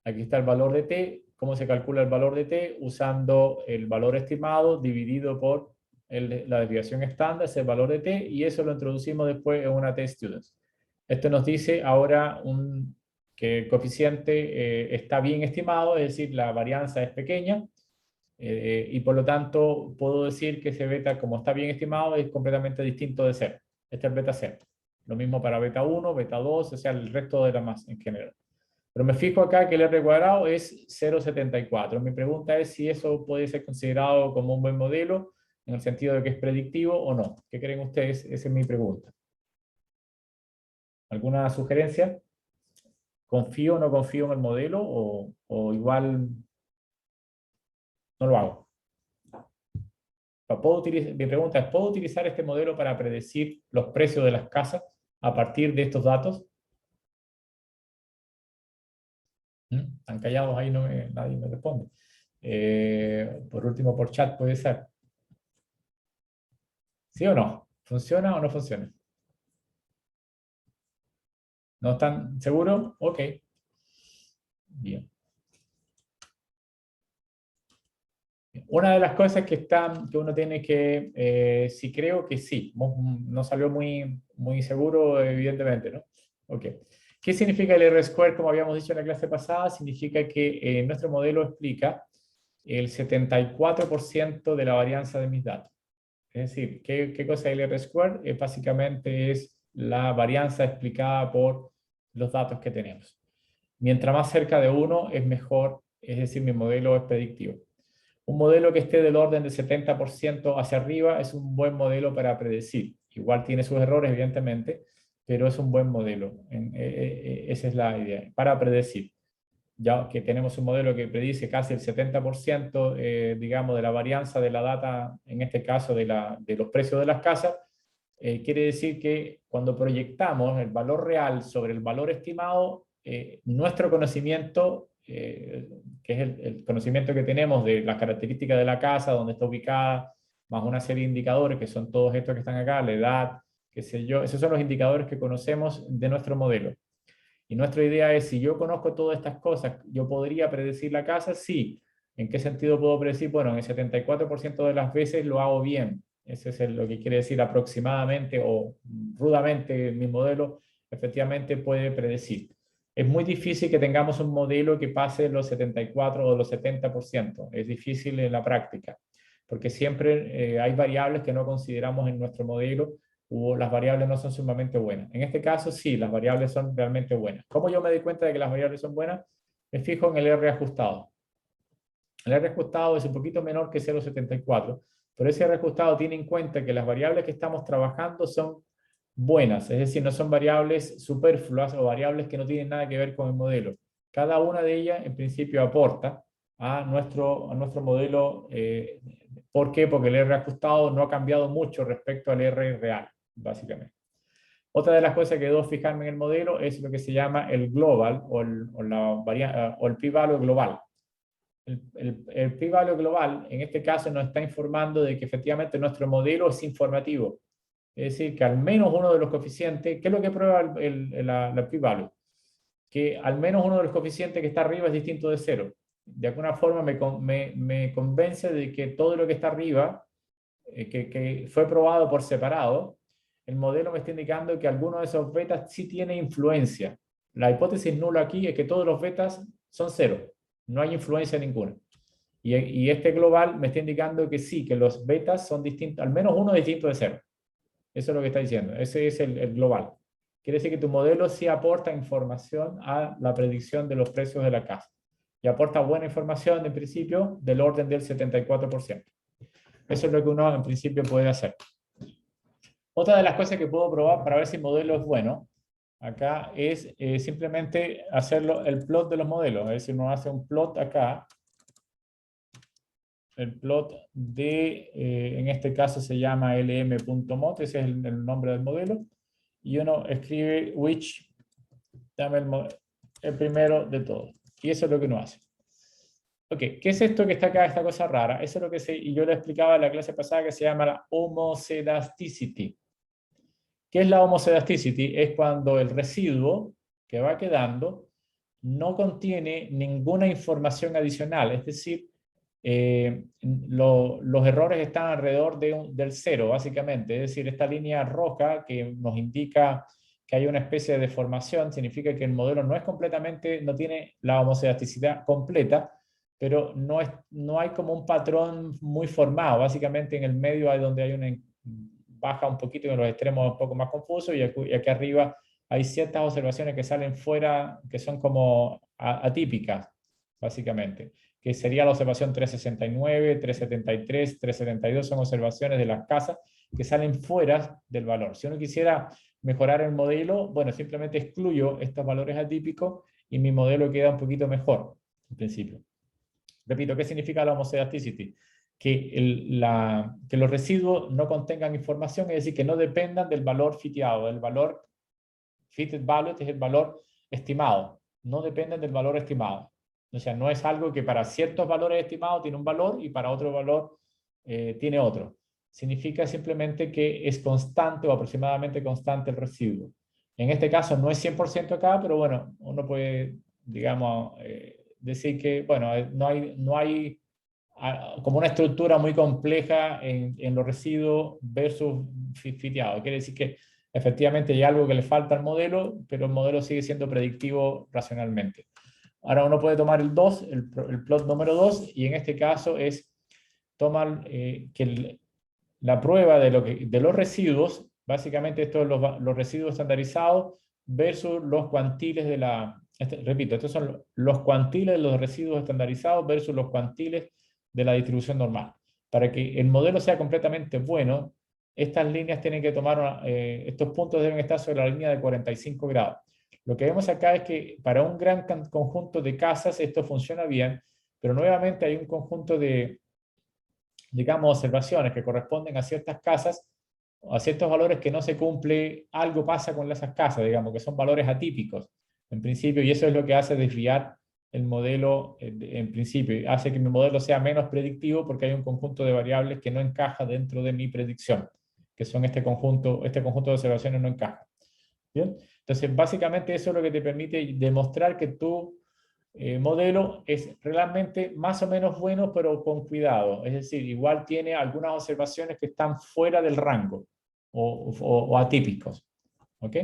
Aquí está el valor de t. ¿Cómo se calcula el valor de t? Usando el valor estimado dividido por la desviación estándar, es el valor de t, y eso lo introducimos después en una t-students. Esto nos dice ahora que el coeficiente está bien estimado, es decir, la varianza es pequeña, y por lo tanto puedo decir que ese beta, como está bien estimado, es completamente distinto de cero. Este es el beta 0. Lo mismo para beta 1, beta 2, o sea, el resto de la masa en general. Pero me fijo acá que el R cuadrado es 0,74. Mi pregunta es si eso puede ser considerado como un buen modelo, en el sentido de que es predictivo o no. ¿Qué creen ustedes? Esa es mi pregunta. ¿Alguna sugerencia? ¿Confío o no confío en el modelo o igual no lo hago? Mi pregunta es, ¿puedo utilizar este modelo para predecir los precios de las casas a partir de estos datos? Están callados ahí, nadie me responde. Por último, por chat puede ser. ¿Sí o no? ¿Funciona o no funciona? ¿No están seguros? Ok. Bien. Una de las cosas que uno tiene que, si creo que sí, no salió muy seguro, evidentemente, ¿no? Ok. ¿Qué significa el R-square? Como habíamos dicho en la clase pasada, significa que nuestro modelo explica el 74% de la varianza de mis datos. Es decir, ¿qué cosa es el R-square? Básicamente es la varianza explicada por los datos que tenemos. Mientras más cerca de 1 es mejor, es decir, mi modelo es predictivo. Un modelo que esté del orden del 70% hacia arriba es un buen modelo para predecir. Igual tiene sus errores, evidentemente, pero es un buen modelo. Esa es la idea, para predecir. Ya que tenemos un modelo que predice casi el 70%, digamos, de la varianza de la data, en este caso de los precios de las casas, quiere decir que cuando proyectamos el valor real sobre el valor estimado, nuestro conocimiento, que es el conocimiento que tenemos de las características de la casa, donde está ubicada, más una serie de indicadores, que son todos estos que están acá, la edad, qué sé yo, esos son los indicadores que conocemos de nuestro modelo. Y nuestra idea es, si yo conozco todas estas cosas, ¿yo podría predecir la casa? Sí. ¿En qué sentido puedo predecir? Bueno, en el 74% de las veces lo hago bien. Ese es lo que quiere decir aproximadamente o rudamente mi modelo efectivamente puede predecir. Es muy difícil que tengamos un modelo que pase los 74 o los 70%. Es difícil en la práctica, porque siempre hay variables que no consideramos en nuestro modelo o las variables no son sumamente buenas. En este caso, sí, las variables son realmente buenas. ¿Cómo yo me doy cuenta de que las variables son buenas? Me fijo en el R ajustado. El R ajustado es un poquito menor que 0,74, pero ese R ajustado tiene en cuenta que las variables que estamos trabajando son buenas, es decir, no son variables superfluas o variables que no tienen nada que ver con el modelo. Cada una de ellas, en principio, aporta a nuestro modelo. ¿Por qué? Porque el R ajustado no ha cambiado mucho respecto al R real, básicamente. Otra de las cosas que debo fijarme en el modelo es lo que se llama el global o el p-value global. El p-value global, en este caso, nos está informando de que efectivamente nuestro modelo es informativo. Es decir, que al menos uno de los coeficientes, ¿qué es lo que prueba la p-value? Que al menos uno de los coeficientes que está arriba es distinto de cero. De alguna forma me convence de que todo lo que está arriba, que fue probado por separado, el modelo me está indicando que alguno de esos betas sí tiene influencia. La hipótesis nula aquí es que todos los betas son cero, no hay influencia ninguna. Y este global me está indicando que sí, que los betas son distintos, al menos uno distinto de cero. Eso es lo que está diciendo, ese es el global. Quiere decir que tu modelo sí aporta información a la predicción de los precios de la casa. Y aporta buena información, en principio, del orden del 74%. Eso es lo que uno, en principio, puede hacer. Otra de las cosas que puedo probar para ver si el modelo es bueno, acá, es simplemente hacerlo el plot de los modelos. Es decir, uno hace un plot acá, el plot de, en este caso se llama lm.mod, ese es el nombre del modelo, y uno escribe which, dame el primero de todos. Y eso es lo que uno hace. Ok, ¿qué es esto que está acá, esta cosa rara? Eso es lo que y yo le explicaba en la clase pasada, que se llama la homoscedasticity. ¿Qué es la homoscedasticity? Es cuando el residuo que va quedando no contiene ninguna información adicional, es decir, los errores están alrededor del cero, básicamente. Es decir, esta línea roja que nos indica que hay una especie de deformación, significa que el modelo no es completamente, no tiene la homocedasticidad completa, pero no hay como un patrón muy formado. Básicamente en el medio hay donde hay una baja un poquito y en los extremos un poco más confuso, y aquí arriba hay ciertas observaciones que salen fuera, que son como atípicas, básicamente, que sería la observación 369, 373, 372, son observaciones de las casas que salen fuera del valor. Si uno quisiera mejorar el modelo, bueno, simplemente excluyo estos valores atípicos y mi modelo queda un poquito mejor, en principio. Repito, ¿qué significa la homoscedasticity? Que los residuos no contengan información, es decir, que no dependan del valor fiteado, del valor fitted value es el valor estimado, no dependen del valor estimado. O sea, no es algo que para ciertos valores estimados tiene un valor y para otro valor tiene otro. Significa simplemente que es constante o aproximadamente constante el residuo. En este caso no es 100% acá, pero bueno, uno puede, digamos, decir que, bueno, no hay como una estructura muy compleja en los residuos versus fiteado. Quiere decir que efectivamente hay algo que le falta al modelo, pero el modelo sigue siendo predictivo racionalmente. Ahora uno puede tomar el 2, el plot número 2, y en este caso es tomar la prueba de los residuos, básicamente estos son los residuos estandarizados versus los cuantiles de repito, estos son los cuantiles de los residuos estandarizados versus los cuantiles de la distribución normal. Para que el modelo sea completamente bueno, estas líneas tienen que tomar, estos puntos deben estar sobre la línea de 45 grados. Lo que vemos acá es que para un gran conjunto de casas esto funciona bien, pero nuevamente hay un conjunto de, digamos, observaciones que corresponden a ciertas casas, a ciertos valores que no se cumple, algo pasa con esas casas, digamos, que son valores atípicos, en principio, y eso es lo que hace desviar el modelo, en principio, hace que mi modelo sea menos predictivo porque hay un conjunto de variables que no encaja dentro de mi predicción, que son este conjunto de observaciones no encaja. ¿Bien? Entonces, básicamente eso es lo que te permite demostrar que tu modelo es realmente más o menos bueno, pero con cuidado. Es decir, igual tiene algunas observaciones que están fuera del rango o atípicos. ¿Ok?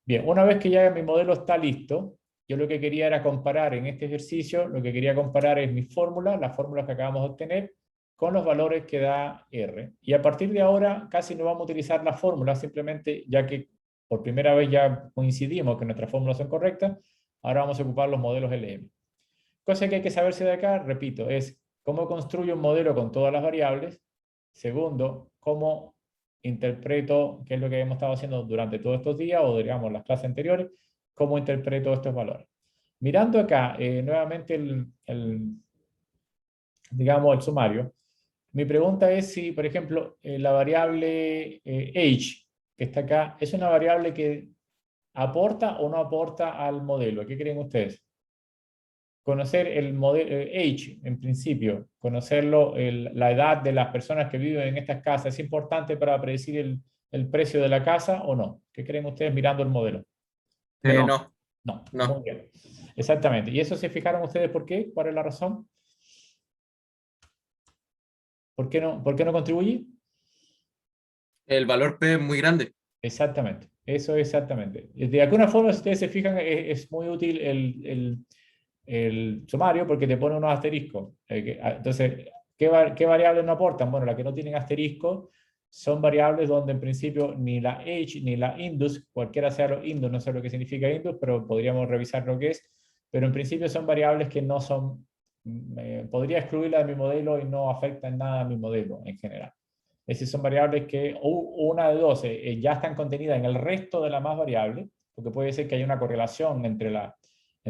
Bien, una vez que ya mi modelo está listo, yo lo que quería era comparar en este ejercicio, lo que quería comparar es mi fórmula, las fórmulas que acabamos de obtener, con los valores que da R. Y a partir de ahora casi no vamos a utilizar la fórmula, simplemente ya que por primera vez ya coincidimos que nuestras fórmulas son correctas, ahora vamos a ocupar los modelos LM. Cosa que hay que saberse de acá, repito, es cómo construyo un modelo con todas las variables. Segundo, cómo interpreto, qué es lo que hemos estado haciendo durante todos estos días, o digamos las clases anteriores, cómo interpreto estos valores. Mirando acá, nuevamente digamos, el sumario, mi pregunta es si, por ejemplo, la variable age, que está acá, es una variable que aporta o no aporta al modelo. ¿Qué creen ustedes? Conocer el modelo age, en principio, conocerlo, la edad de las personas que viven en estas casas, ¿es importante para predecir el precio de la casa o no? ¿Qué creen ustedes mirando el modelo? No. No, No, no. muy bien. Exactamente. ¿Y eso se fijaron ustedes por qué? ¿Cuál es la razón? ¿Por qué no contribuye? El valor P es muy grande. Exactamente, eso exactamente. De alguna forma, si ustedes se fijan, es muy útil el sumario porque te pone unos asteriscos. Entonces, ¿qué variables no aportan? Bueno, las que no tienen asterisco son variables donde en principio ni la age ni la indus, cualquiera sea los indus, no sé lo que significa indus, pero podríamos revisar lo que es, pero en principio son variables que no son, podría excluirla de mi modelo y no afectan nada a mi modelo en general. Es decir, son variables que una de dos ya están contenidas en el resto de las más variables, porque puede ser que haya una correlación entre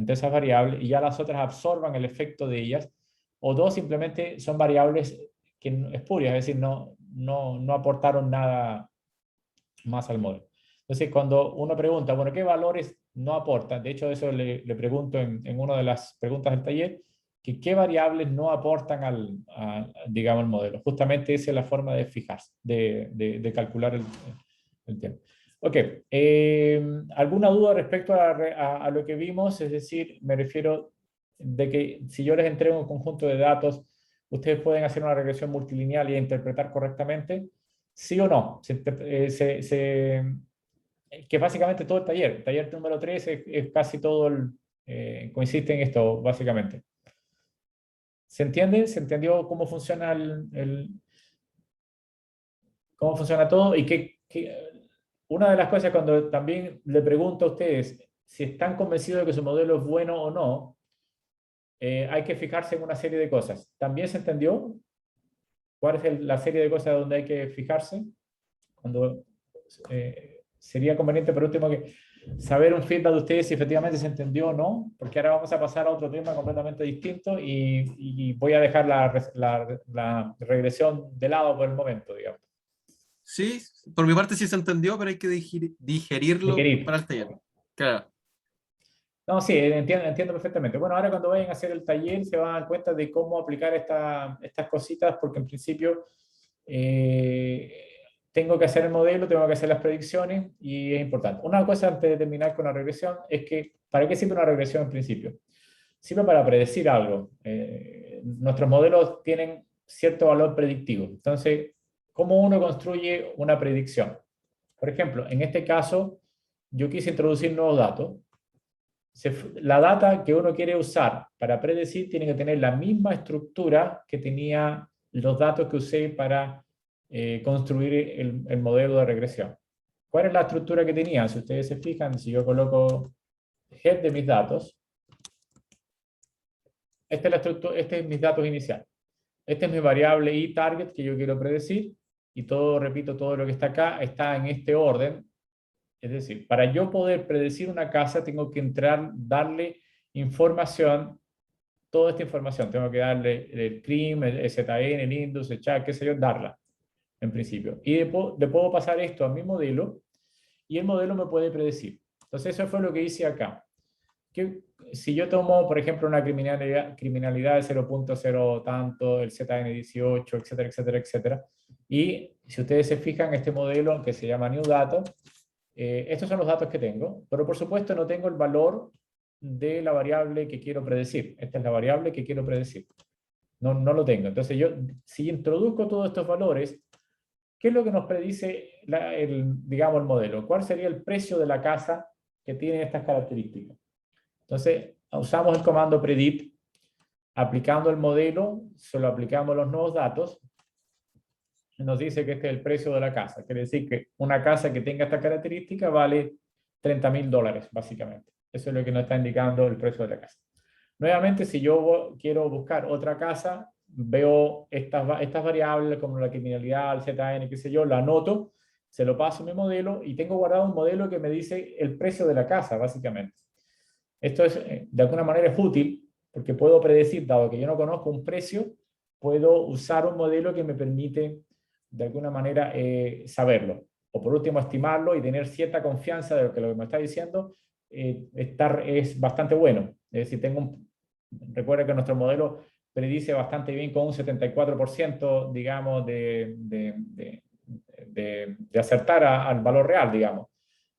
esas variables y ya las otras absorban el efecto de ellas, o dos simplemente son variables espurias, es decir, no aportaron nada más al modelo. Entonces, cuando uno pregunta, bueno, ¿qué valores no aportan? De hecho, eso le pregunto en una de las preguntas del taller, que qué variables no aportan digamos, al modelo. Justamente esa es la forma de fijarse, de calcular el tiempo. Ok, ¿alguna duda respecto a lo que vimos? Es decir, me refiero de que si yo les entrego un conjunto de datos, ¿ustedes pueden hacer una regresión multilineal y interpretar correctamente? ¿Sí o no? que básicamente todo el taller. El taller número 3 es casi todo, consiste en esto, básicamente. ¿Se entiende? ¿Se entendió cómo funciona cómo funciona todo? Y una de las cosas cuando también le pregunto a ustedes si están convencidos de que su modelo es bueno o no, hay que fijarse en una serie de cosas. ¿También se entendió cuál es la serie de cosas donde hay que fijarse? Cuando sería conveniente, por último, que saber un feedback de ustedes si efectivamente se entendió o no, porque ahora vamos a pasar a otro tema completamente distinto y voy a dejar la regresión de lado por el momento, digamos. Sí, por mi parte sí se entendió, pero hay que digerirlo Digerir. para el taller. Claro. No, sí, entiendo perfectamente. Bueno, ahora cuando vayan a hacer el taller se van a dar cuenta de cómo aplicar estas cositas, porque en principio tengo que hacer el modelo, tengo que hacer las predicciones y es importante. Una cosa antes de terminar con la regresión es que, ¿para qué sirve una regresión en principio? Sirve para predecir algo. Nuestros modelos tienen cierto valor predictivo. Entonces, ¿cómo uno construye una predicción? Por ejemplo, en este caso, yo quise introducir nuevos datos. La data que uno quiere usar para predecir tiene que tener la misma estructura que tenía los datos que usé para construir el modelo de regresión. ¿Cuál es la estructura que tenía? Si ustedes se fijan, si yo coloco head de mis datos, esta es la estructura, este es mis datos iniciales. Esta es mi variable y target que yo quiero predecir y todo, repito, todo lo que está acá está en este orden. Es decir, para yo poder predecir una casa tengo que entrar, darle información, toda esta información. Tengo que darle el CRIM, el ZN, el INDUS, el CHAC, qué sé yo, darla en principio. Y le puedo pasar esto a mi modelo y el modelo me puede predecir. Entonces eso fue lo que hice acá. Que si yo tomo, por ejemplo, una criminalidad de 0.0 tanto, el ZN18, etcétera, etcétera, etcétera, y si ustedes se fijan, este modelo que se llama New Data, estos son los datos que tengo, pero por supuesto no tengo el valor de la variable que quiero predecir. Esta es la variable que quiero predecir. No, no lo tengo. Entonces yo, si introduzco todos estos valores, ¿qué es lo que nos predice digamos, el modelo? ¿Cuál sería el precio de la casa que tiene estas características? Entonces, usamos el comando predict, aplicando el modelo, solo aplicamos los nuevos datos, nos dice que este es el precio de la casa. Quiere decir que una casa que tenga esta característica vale $30,000, básicamente. Eso es lo que nos está indicando el precio de la casa. Nuevamente, si yo quiero buscar otra casa, veo estas variables como la criminalidad, el ZN, qué sé yo, la anoto, se lo paso a mi modelo y tengo guardado un modelo que me dice el precio de la casa, básicamente. Esto es, de alguna manera es útil porque puedo predecir, dado que yo no conozco un precio, puedo usar un modelo que me permite de alguna manera saberlo. O por último, estimarlo y tener cierta confianza de lo que me está diciendo es bastante bueno. Es decir, recuerda que nuestro modelo predice bastante bien con un 74%, digamos, de acertar al valor real, digamos.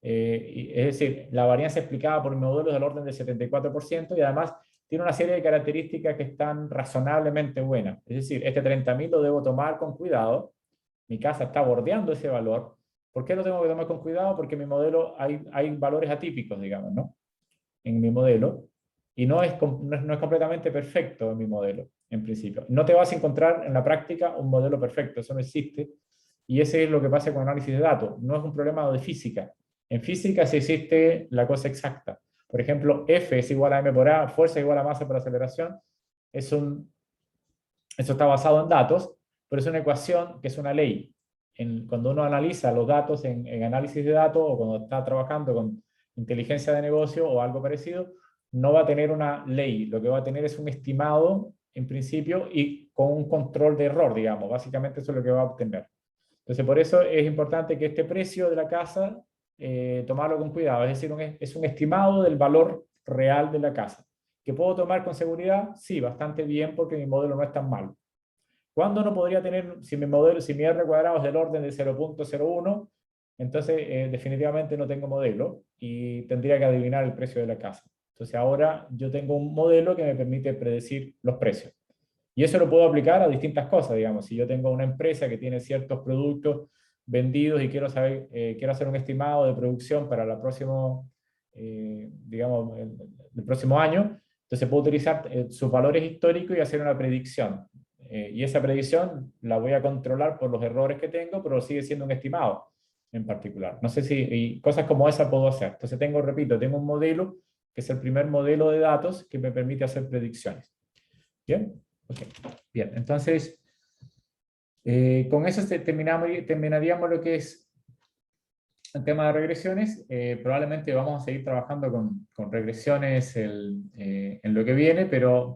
Es decir, la varianza explicada por el modelo es del orden del 74% y además tiene una serie de características que están razonablemente buenas. Es decir, este 30.000 lo debo tomar con cuidado. Mi casa está bordeando ese valor. ¿Por qué lo tengo que tomar con cuidado? Porque en mi modelo hay valores atípicos, digamos, ¿no? En mi modelo. Y no es completamente perfecto en mi modelo, en principio. No te vas a encontrar en la práctica un modelo perfecto, eso no existe. Y ese es lo que pasa con análisis de datos. No es un problema de física. En física sí existe la cosa exacta. Por ejemplo, F es igual a M por A, fuerza igual a masa por aceleración. Eso está basado en datos, pero es una ecuación que es una ley. Cuando uno analiza los datos en análisis de datos o cuando está trabajando con inteligencia de negocio o algo parecido, no va a tener una ley. Lo que va a tener es un estimado, en principio, y con un control de error, digamos. Básicamente eso es lo que va a obtener. Entonces, por eso es importante que este precio de la casa, tomarlo con cuidado. Es decir, es un estimado del valor real de la casa. ¿Que puedo tomar con seguridad? Sí, bastante bien, porque mi modelo no es tan malo. ¿Cuándo no podría tener, si mi R cuadrado es del orden de 0.01, entonces definitivamente no tengo modelo y tendría que adivinar el precio de la casa? Entonces ahora yo tengo un modelo que me permite predecir los precios. Y eso lo puedo aplicar a distintas cosas, digamos. Si yo tengo una empresa que tiene ciertos productos vendidos y quiero saber, quiero hacer un estimado de producción para la próximo, digamos, el próximo año. Entonces puedo utilizar sus valores históricos y hacer una predicción. Y esa predicción la voy a controlar por los errores que tengo, pero sigue siendo un estimado en particular. No sé si y cosas como esa puedo hacer. Entonces repito, tengo un modelo que es el primer modelo de datos que me permite hacer predicciones. ¿Bien? Okay. Bien, entonces con eso terminaríamos lo que es el tema de regresiones. Probablemente vamos a seguir trabajando con regresiones en lo que viene, pero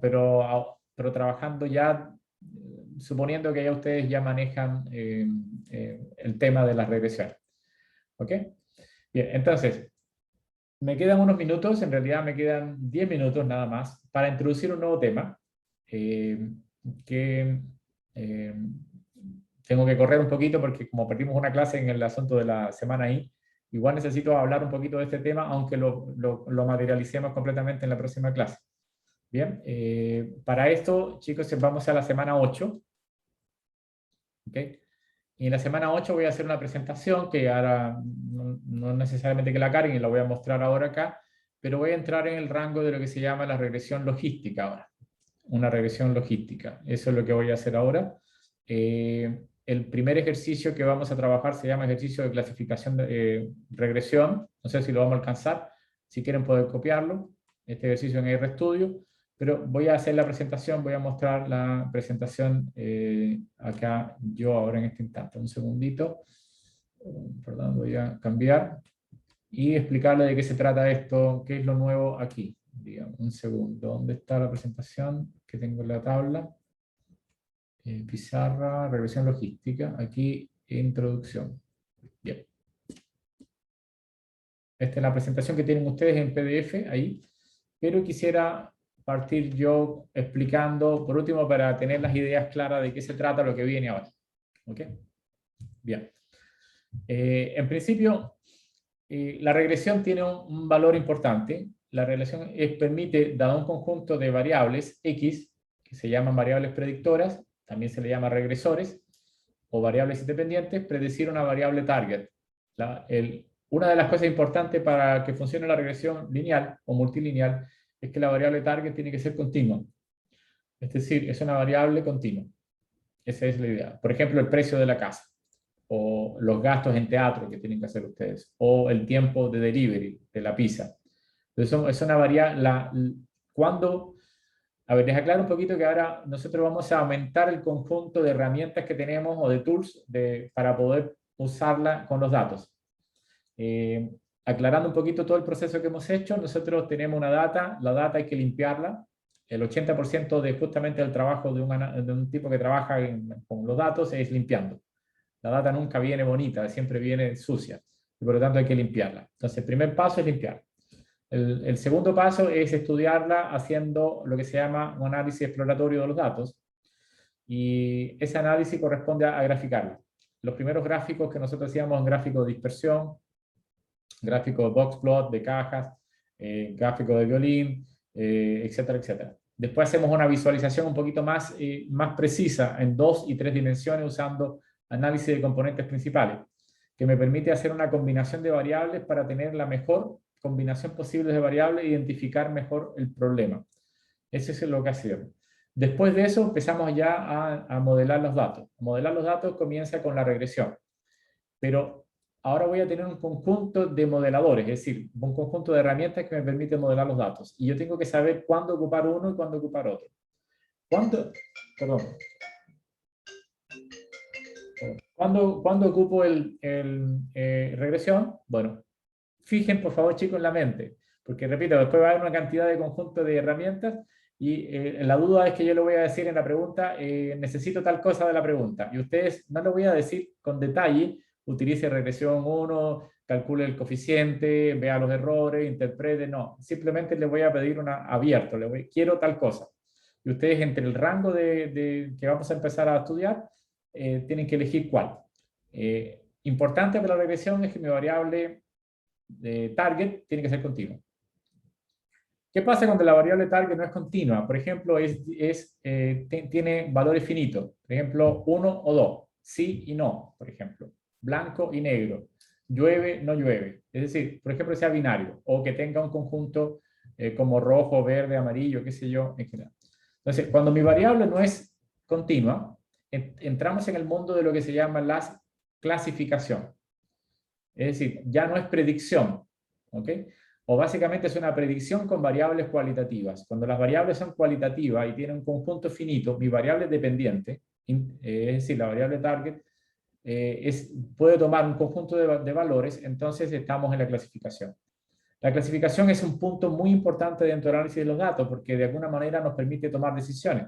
trabajando ya, suponiendo que ya ustedes ya manejan el tema de las regresiones. ¿Ok? Bien, entonces, me quedan unos minutos, en realidad me quedan 10 minutos nada más, para introducir un nuevo tema que tengo que correr un poquito porque como perdimos una clase en el asunto de la semana I, igual necesito hablar un poquito de este tema, aunque lo materialicemos completamente en la próxima clase. Bien, para esto, chicos, vamos a la semana 8. ¿Ok? Y en la semana 8 voy a hacer una presentación que ahora no necesariamente que la carguen, y la voy a mostrar ahora acá, pero voy a entrar en el rango de lo que se llama la regresión logística ahora. Una regresión logística. Eso es lo que voy a hacer ahora. El primer ejercicio que vamos a trabajar se llama ejercicio de clasificación de regresión. No sé si lo vamos a alcanzar. Si quieren poder copiarlo. Este ejercicio en RStudio. Pero voy a hacer la presentación, voy a mostrar la presentación acá yo ahora en este instante. Un segundito. Perdón, voy a cambiar. Y explicarle de qué se trata esto, qué es lo nuevo aquí. Digamos, un segundo. ¿Dónde está la presentación que tengo en la tabla? Pizarra, regresión logística. Aquí, introducción. Bien. Esta es la presentación que tienen ustedes en PDF ahí. Pero quisiera partir yo explicando, por último, para tener las ideas claras de qué se trata lo que viene ahora. ¿Ok? Bien. En principio, la regresión tiene un valor importante. La regresión permite, dado un conjunto de variables X, que se llaman variables predictoras, también se le llama regresores, o variables independientes, predecir una variable target. Una de las cosas importantes para que funcione la regresión lineal o multilineal es que la variable target tiene que ser continua. Es decir, es una variable continua. Esa es la idea. Por ejemplo, el precio de la casa, o los gastos en teatro que tienen que hacer ustedes, o el tiempo de delivery de la pizza. Entonces, es una variable. A ver, les aclaro un poquito que ahora nosotros vamos a aumentar el conjunto de herramientas que tenemos o de tools para poder usarla con los datos. Aclarando un poquito todo el proceso que hemos hecho, nosotros tenemos una data, la data hay que limpiarla. El 80% de justamente el trabajo de un tipo que trabaja con los datos es limpiando. La data nunca viene bonita, siempre viene sucia, y por lo tanto hay que limpiarla. Entonces, el primer paso es limpiar. El segundo paso es estudiarla haciendo lo que se llama un análisis exploratorio de los datos, y ese análisis corresponde a graficarla. Los primeros gráficos que nosotros hacíamos en gráfico de dispersión, gráfico de boxplot, de cajas, gráfico de violín, etcétera, etcétera. Después hacemos una visualización un poquito más precisa en 2 y 3 dimensiones usando análisis de componentes principales, que me permite hacer una combinación de variables para tener la mejor combinación posible de variables e identificar mejor el problema. Eso es lo que hacemos. Después de eso empezamos ya a modelar los datos. Modelar los datos comienza con la regresión. Pero ahora voy a tener un conjunto de modeladores, es decir, un conjunto de herramientas que me permiten modelar los datos. Y yo tengo que saber cuándo ocupar uno y cuándo ocupar otro. ¿Cuándo ocupo regresión? Bueno, fijen por favor chicos en la mente, porque repito, después va a haber una cantidad de conjuntos de herramientas y la duda es que yo le voy a decir en la pregunta, necesito tal cosa de la pregunta, y ustedes no lo voy a decir con detalle, utilice regresión 1, calcule el coeficiente, vea los errores, interprete, no, simplemente les voy a pedir abierto, quiero tal cosa. Y ustedes entre el rango que vamos a empezar a estudiar, tienen que elegir cuál. Importante para la regresión es que mi variable target tiene que ser continua. ¿Qué pasa cuando la variable target no es continua? Por ejemplo, tiene valores finitos. Por ejemplo, 1 o 2. Sí y no, por ejemplo. blanco y negro, llueve, no llueve. Es decir, por ejemplo, sea binario, o que tenga un conjunto como rojo, verde, amarillo, qué sé yo, en general. Entonces, cuando mi variable no es continua, entramos en el mundo de lo que se llama la clasificación. Es decir, ya no es predicción, ¿ok? O básicamente es una predicción con variables cualitativas. Cuando las variables son cualitativas y tienen un conjunto finito, mi variable dependiente, es decir, la variable target, puede tomar un conjunto de valores, entonces estamos en la clasificación. La clasificación es un punto muy importante dentro del análisis de los datos porque de alguna manera nos permite tomar decisiones.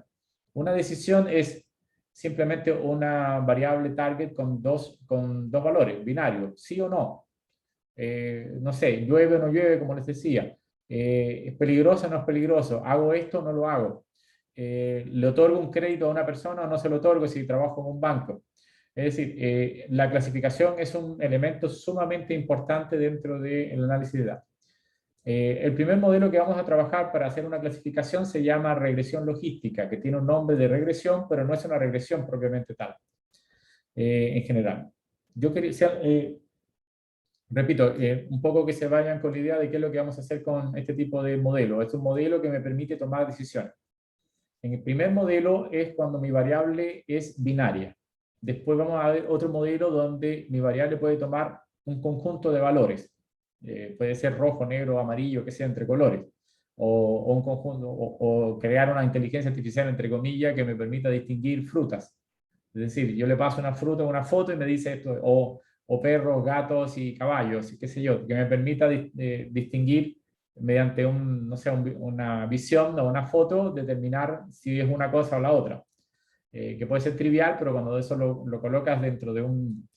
Una decisión es simplemente una variable target con dos valores binarios, sí o no. No sé, llueve o no llueve, como les decía. ¿Es peligroso o no es peligroso? ¿Hago esto o no lo hago? ¿Le otorgo un crédito a una persona o no se lo otorgo si trabajo en un banco? Es decir, la clasificación es un elemento sumamente importante dentro del análisis de datos. El primer modelo que vamos a trabajar para hacer una clasificación se llama regresión logística, que tiene un nombre de regresión, pero no es una regresión propiamente tal, en general. Yo quería, repito, un poco que se vayan con la idea de qué es lo que vamos a hacer con este tipo de modelo. Es un modelo que me permite tomar decisiones. En el primer modelo es cuando mi variable es binaria. Después vamos a ver otro modelo donde mi variable puede tomar un conjunto de valores. Puede ser rojo, negro, amarillo, que sea entre colores. O un conjunto, o crear una inteligencia artificial, entre comillas, que me permita distinguir frutas. Es decir, yo le paso una fruta, una foto y me dice esto, o perros, gatos y caballos, qué sé yo, que me permita distinguir mediante no sé, una visión o una foto, determinar si es una cosa o la otra. Que puede ser trivial, pero cuando eso lo colocas dentro de un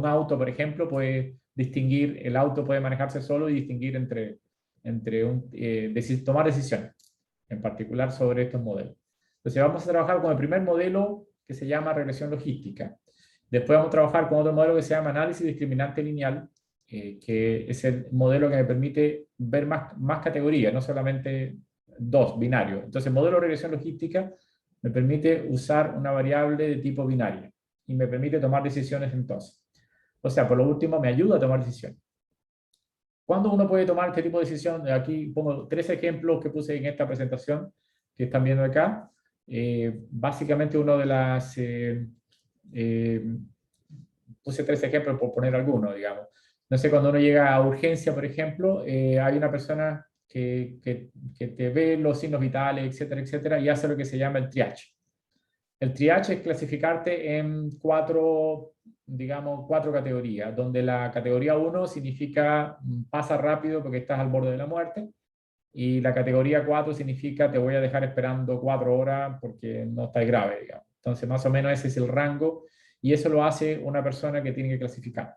auto, por ejemplo, puedes distinguir, el auto puede manejarse solo y distinguir tomar decisiones, en particular sobre estos modelos. Entonces vamos a trabajar con el primer modelo que se llama regresión logística. Después vamos a trabajar con otro modelo que se llama análisis discriminante lineal, que es el modelo que me permite ver más categorías, no solamente dos, binarios. Entonces el modelo de regresión logística me permite usar una variable de tipo binaria y me permite tomar decisiones entonces. O sea, por lo último, me ayuda a tomar decisiones. ¿Cuándo uno puede tomar este tipo de decisión? Aquí pongo 3 ejemplos que puse en esta presentación que están viendo acá. Básicamente uno de las... puse 3 ejemplos por poner algunos, digamos. No sé, cuando uno llega a urgencia, por ejemplo, hay una persona que te ve los signos vitales, etcétera, etcétera, y hace lo que se llama el triage. El triage es clasificarte en 4 categorías, donde la categoría 1 significa pasa rápido porque estás al borde de la muerte, y la categoría 4 significa te voy a dejar esperando 4 horas porque no estás grave, digamos. Entonces, más o menos ese es el rango, y eso lo hace una persona que tiene que clasificar.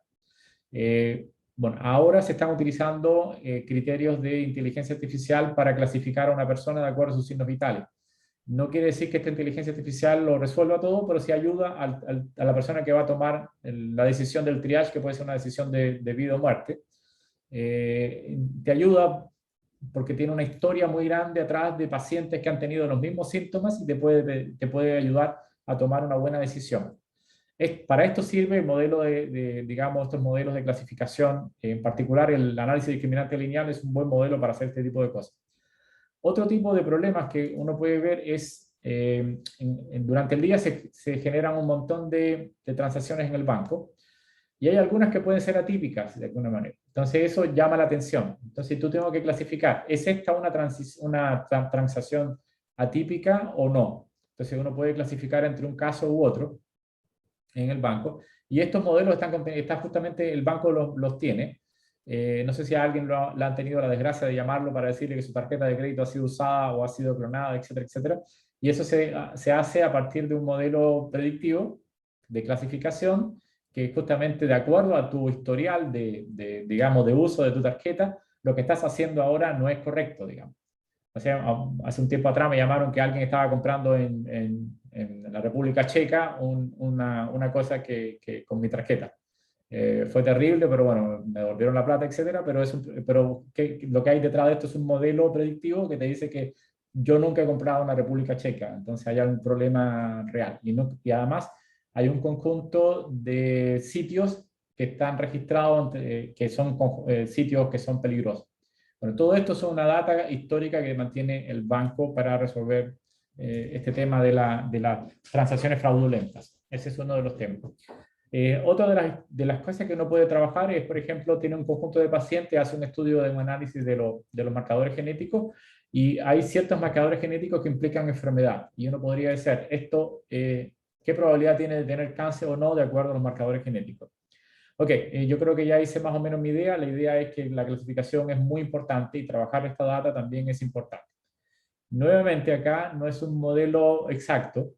Bueno, ahora se están utilizando criterios de inteligencia artificial para clasificar a una persona de acuerdo a sus signos vitales. No quiere decir que esta inteligencia artificial lo resuelva todo, pero sí ayuda a la persona que va a tomar la decisión del triage, que puede ser una decisión de vida o muerte. Te ayuda porque tiene una historia muy grande atrás de pacientes que han tenido los mismos síntomas y te puede ayudar a tomar una buena decisión. Para esto sirve el modelo digamos, estos modelos de clasificación, en particular el análisis discriminante lineal es un buen modelo para hacer este tipo de cosas. Otro tipo de problemas que uno puede ver es, durante el día se generan un montón de transacciones en el banco, y hay algunas que pueden ser atípicas de alguna manera. Entonces eso llama la atención. Entonces tú tengo que clasificar, ¿es esta una transacción atípica o no? Entonces uno puede clasificar entre un caso u otro en el banco, y estos modelos justamente el banco los tiene. No sé si alguien la han tenido la desgracia de llamarlo para decirle que su tarjeta de crédito ha sido usada o ha sido clonada, etcétera, etcétera. Y eso se hace a partir de un modelo predictivo de clasificación que justamente de acuerdo a tu historial digamos, de uso de tu tarjeta, lo que estás haciendo ahora no es correcto, digamos. O sea, hace un tiempo atrás me llamaron que alguien estaba comprando en la República Checa una cosa con mi tarjeta. Fue terrible, pero bueno, me devolvieron la plata, etcétera, pero lo que hay detrás de esto es un modelo predictivo que te dice que yo nunca he comprado en la República Checa, entonces hay un problema real. Y además hay un conjunto de sitios que están registrados, que son sitios que son peligrosos. Bueno, todo esto es una data histórica que mantiene el banco para resolver este tema de las transacciones fraudulentas. Ese es uno de los temas. Otra de las cosas que uno puede trabajar es, por ejemplo, tiene un conjunto de pacientes, hace un estudio de un análisis de los marcadores genéticos y hay ciertos marcadores genéticos que implican enfermedad. Y uno podría decir, esto, ¿qué probabilidad tiene de tener cáncer o no de acuerdo a los marcadores genéticos? Ok, yo creo que ya hice más o menos mi idea. La idea es que la clasificación es muy importante y trabajar esta data también es importante. Nuevamente acá no es un modelo exacto,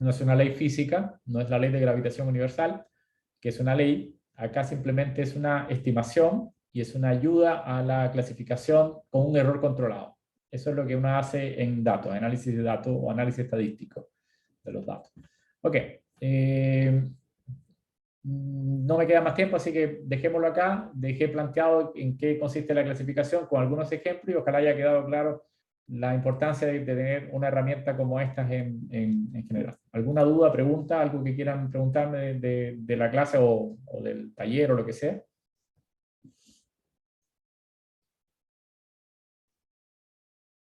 no es una ley física, no es la ley de gravitación universal, que es una ley. Acá simplemente es una estimación y es una ayuda a la clasificación con un error controlado. Eso es lo que uno hace en datos, análisis de datos o análisis estadístico de los datos. Ok. No me queda más tiempo, así que dejémoslo acá. Dejé planteado en qué consiste la clasificación con algunos ejemplos y ojalá haya quedado claro la importancia de tener una herramienta como estas en general. ¿Alguna duda, pregunta, algo que quieran preguntarme de la clase o del taller o lo que sea?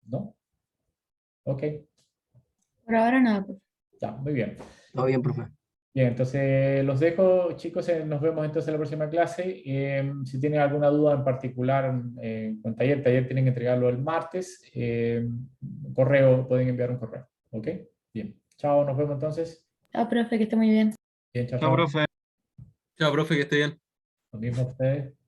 ¿No? Ok, Por ahora nada, profe. ya, muy bien. Todo bien, profe. Bien, entonces los dejo, chicos, nos vemos entonces en la próxima clase. Si tienen alguna duda en particular con el taller tienen que entregarlo el martes. Correo, pueden enviar un correo. ¿Ok? Bien. Chao, nos vemos entonces. Chao, profe, que esté muy bien. Bien, chao, Chao, chao. profe. Chao, profe, que esté bien. Lo mismo a ustedes.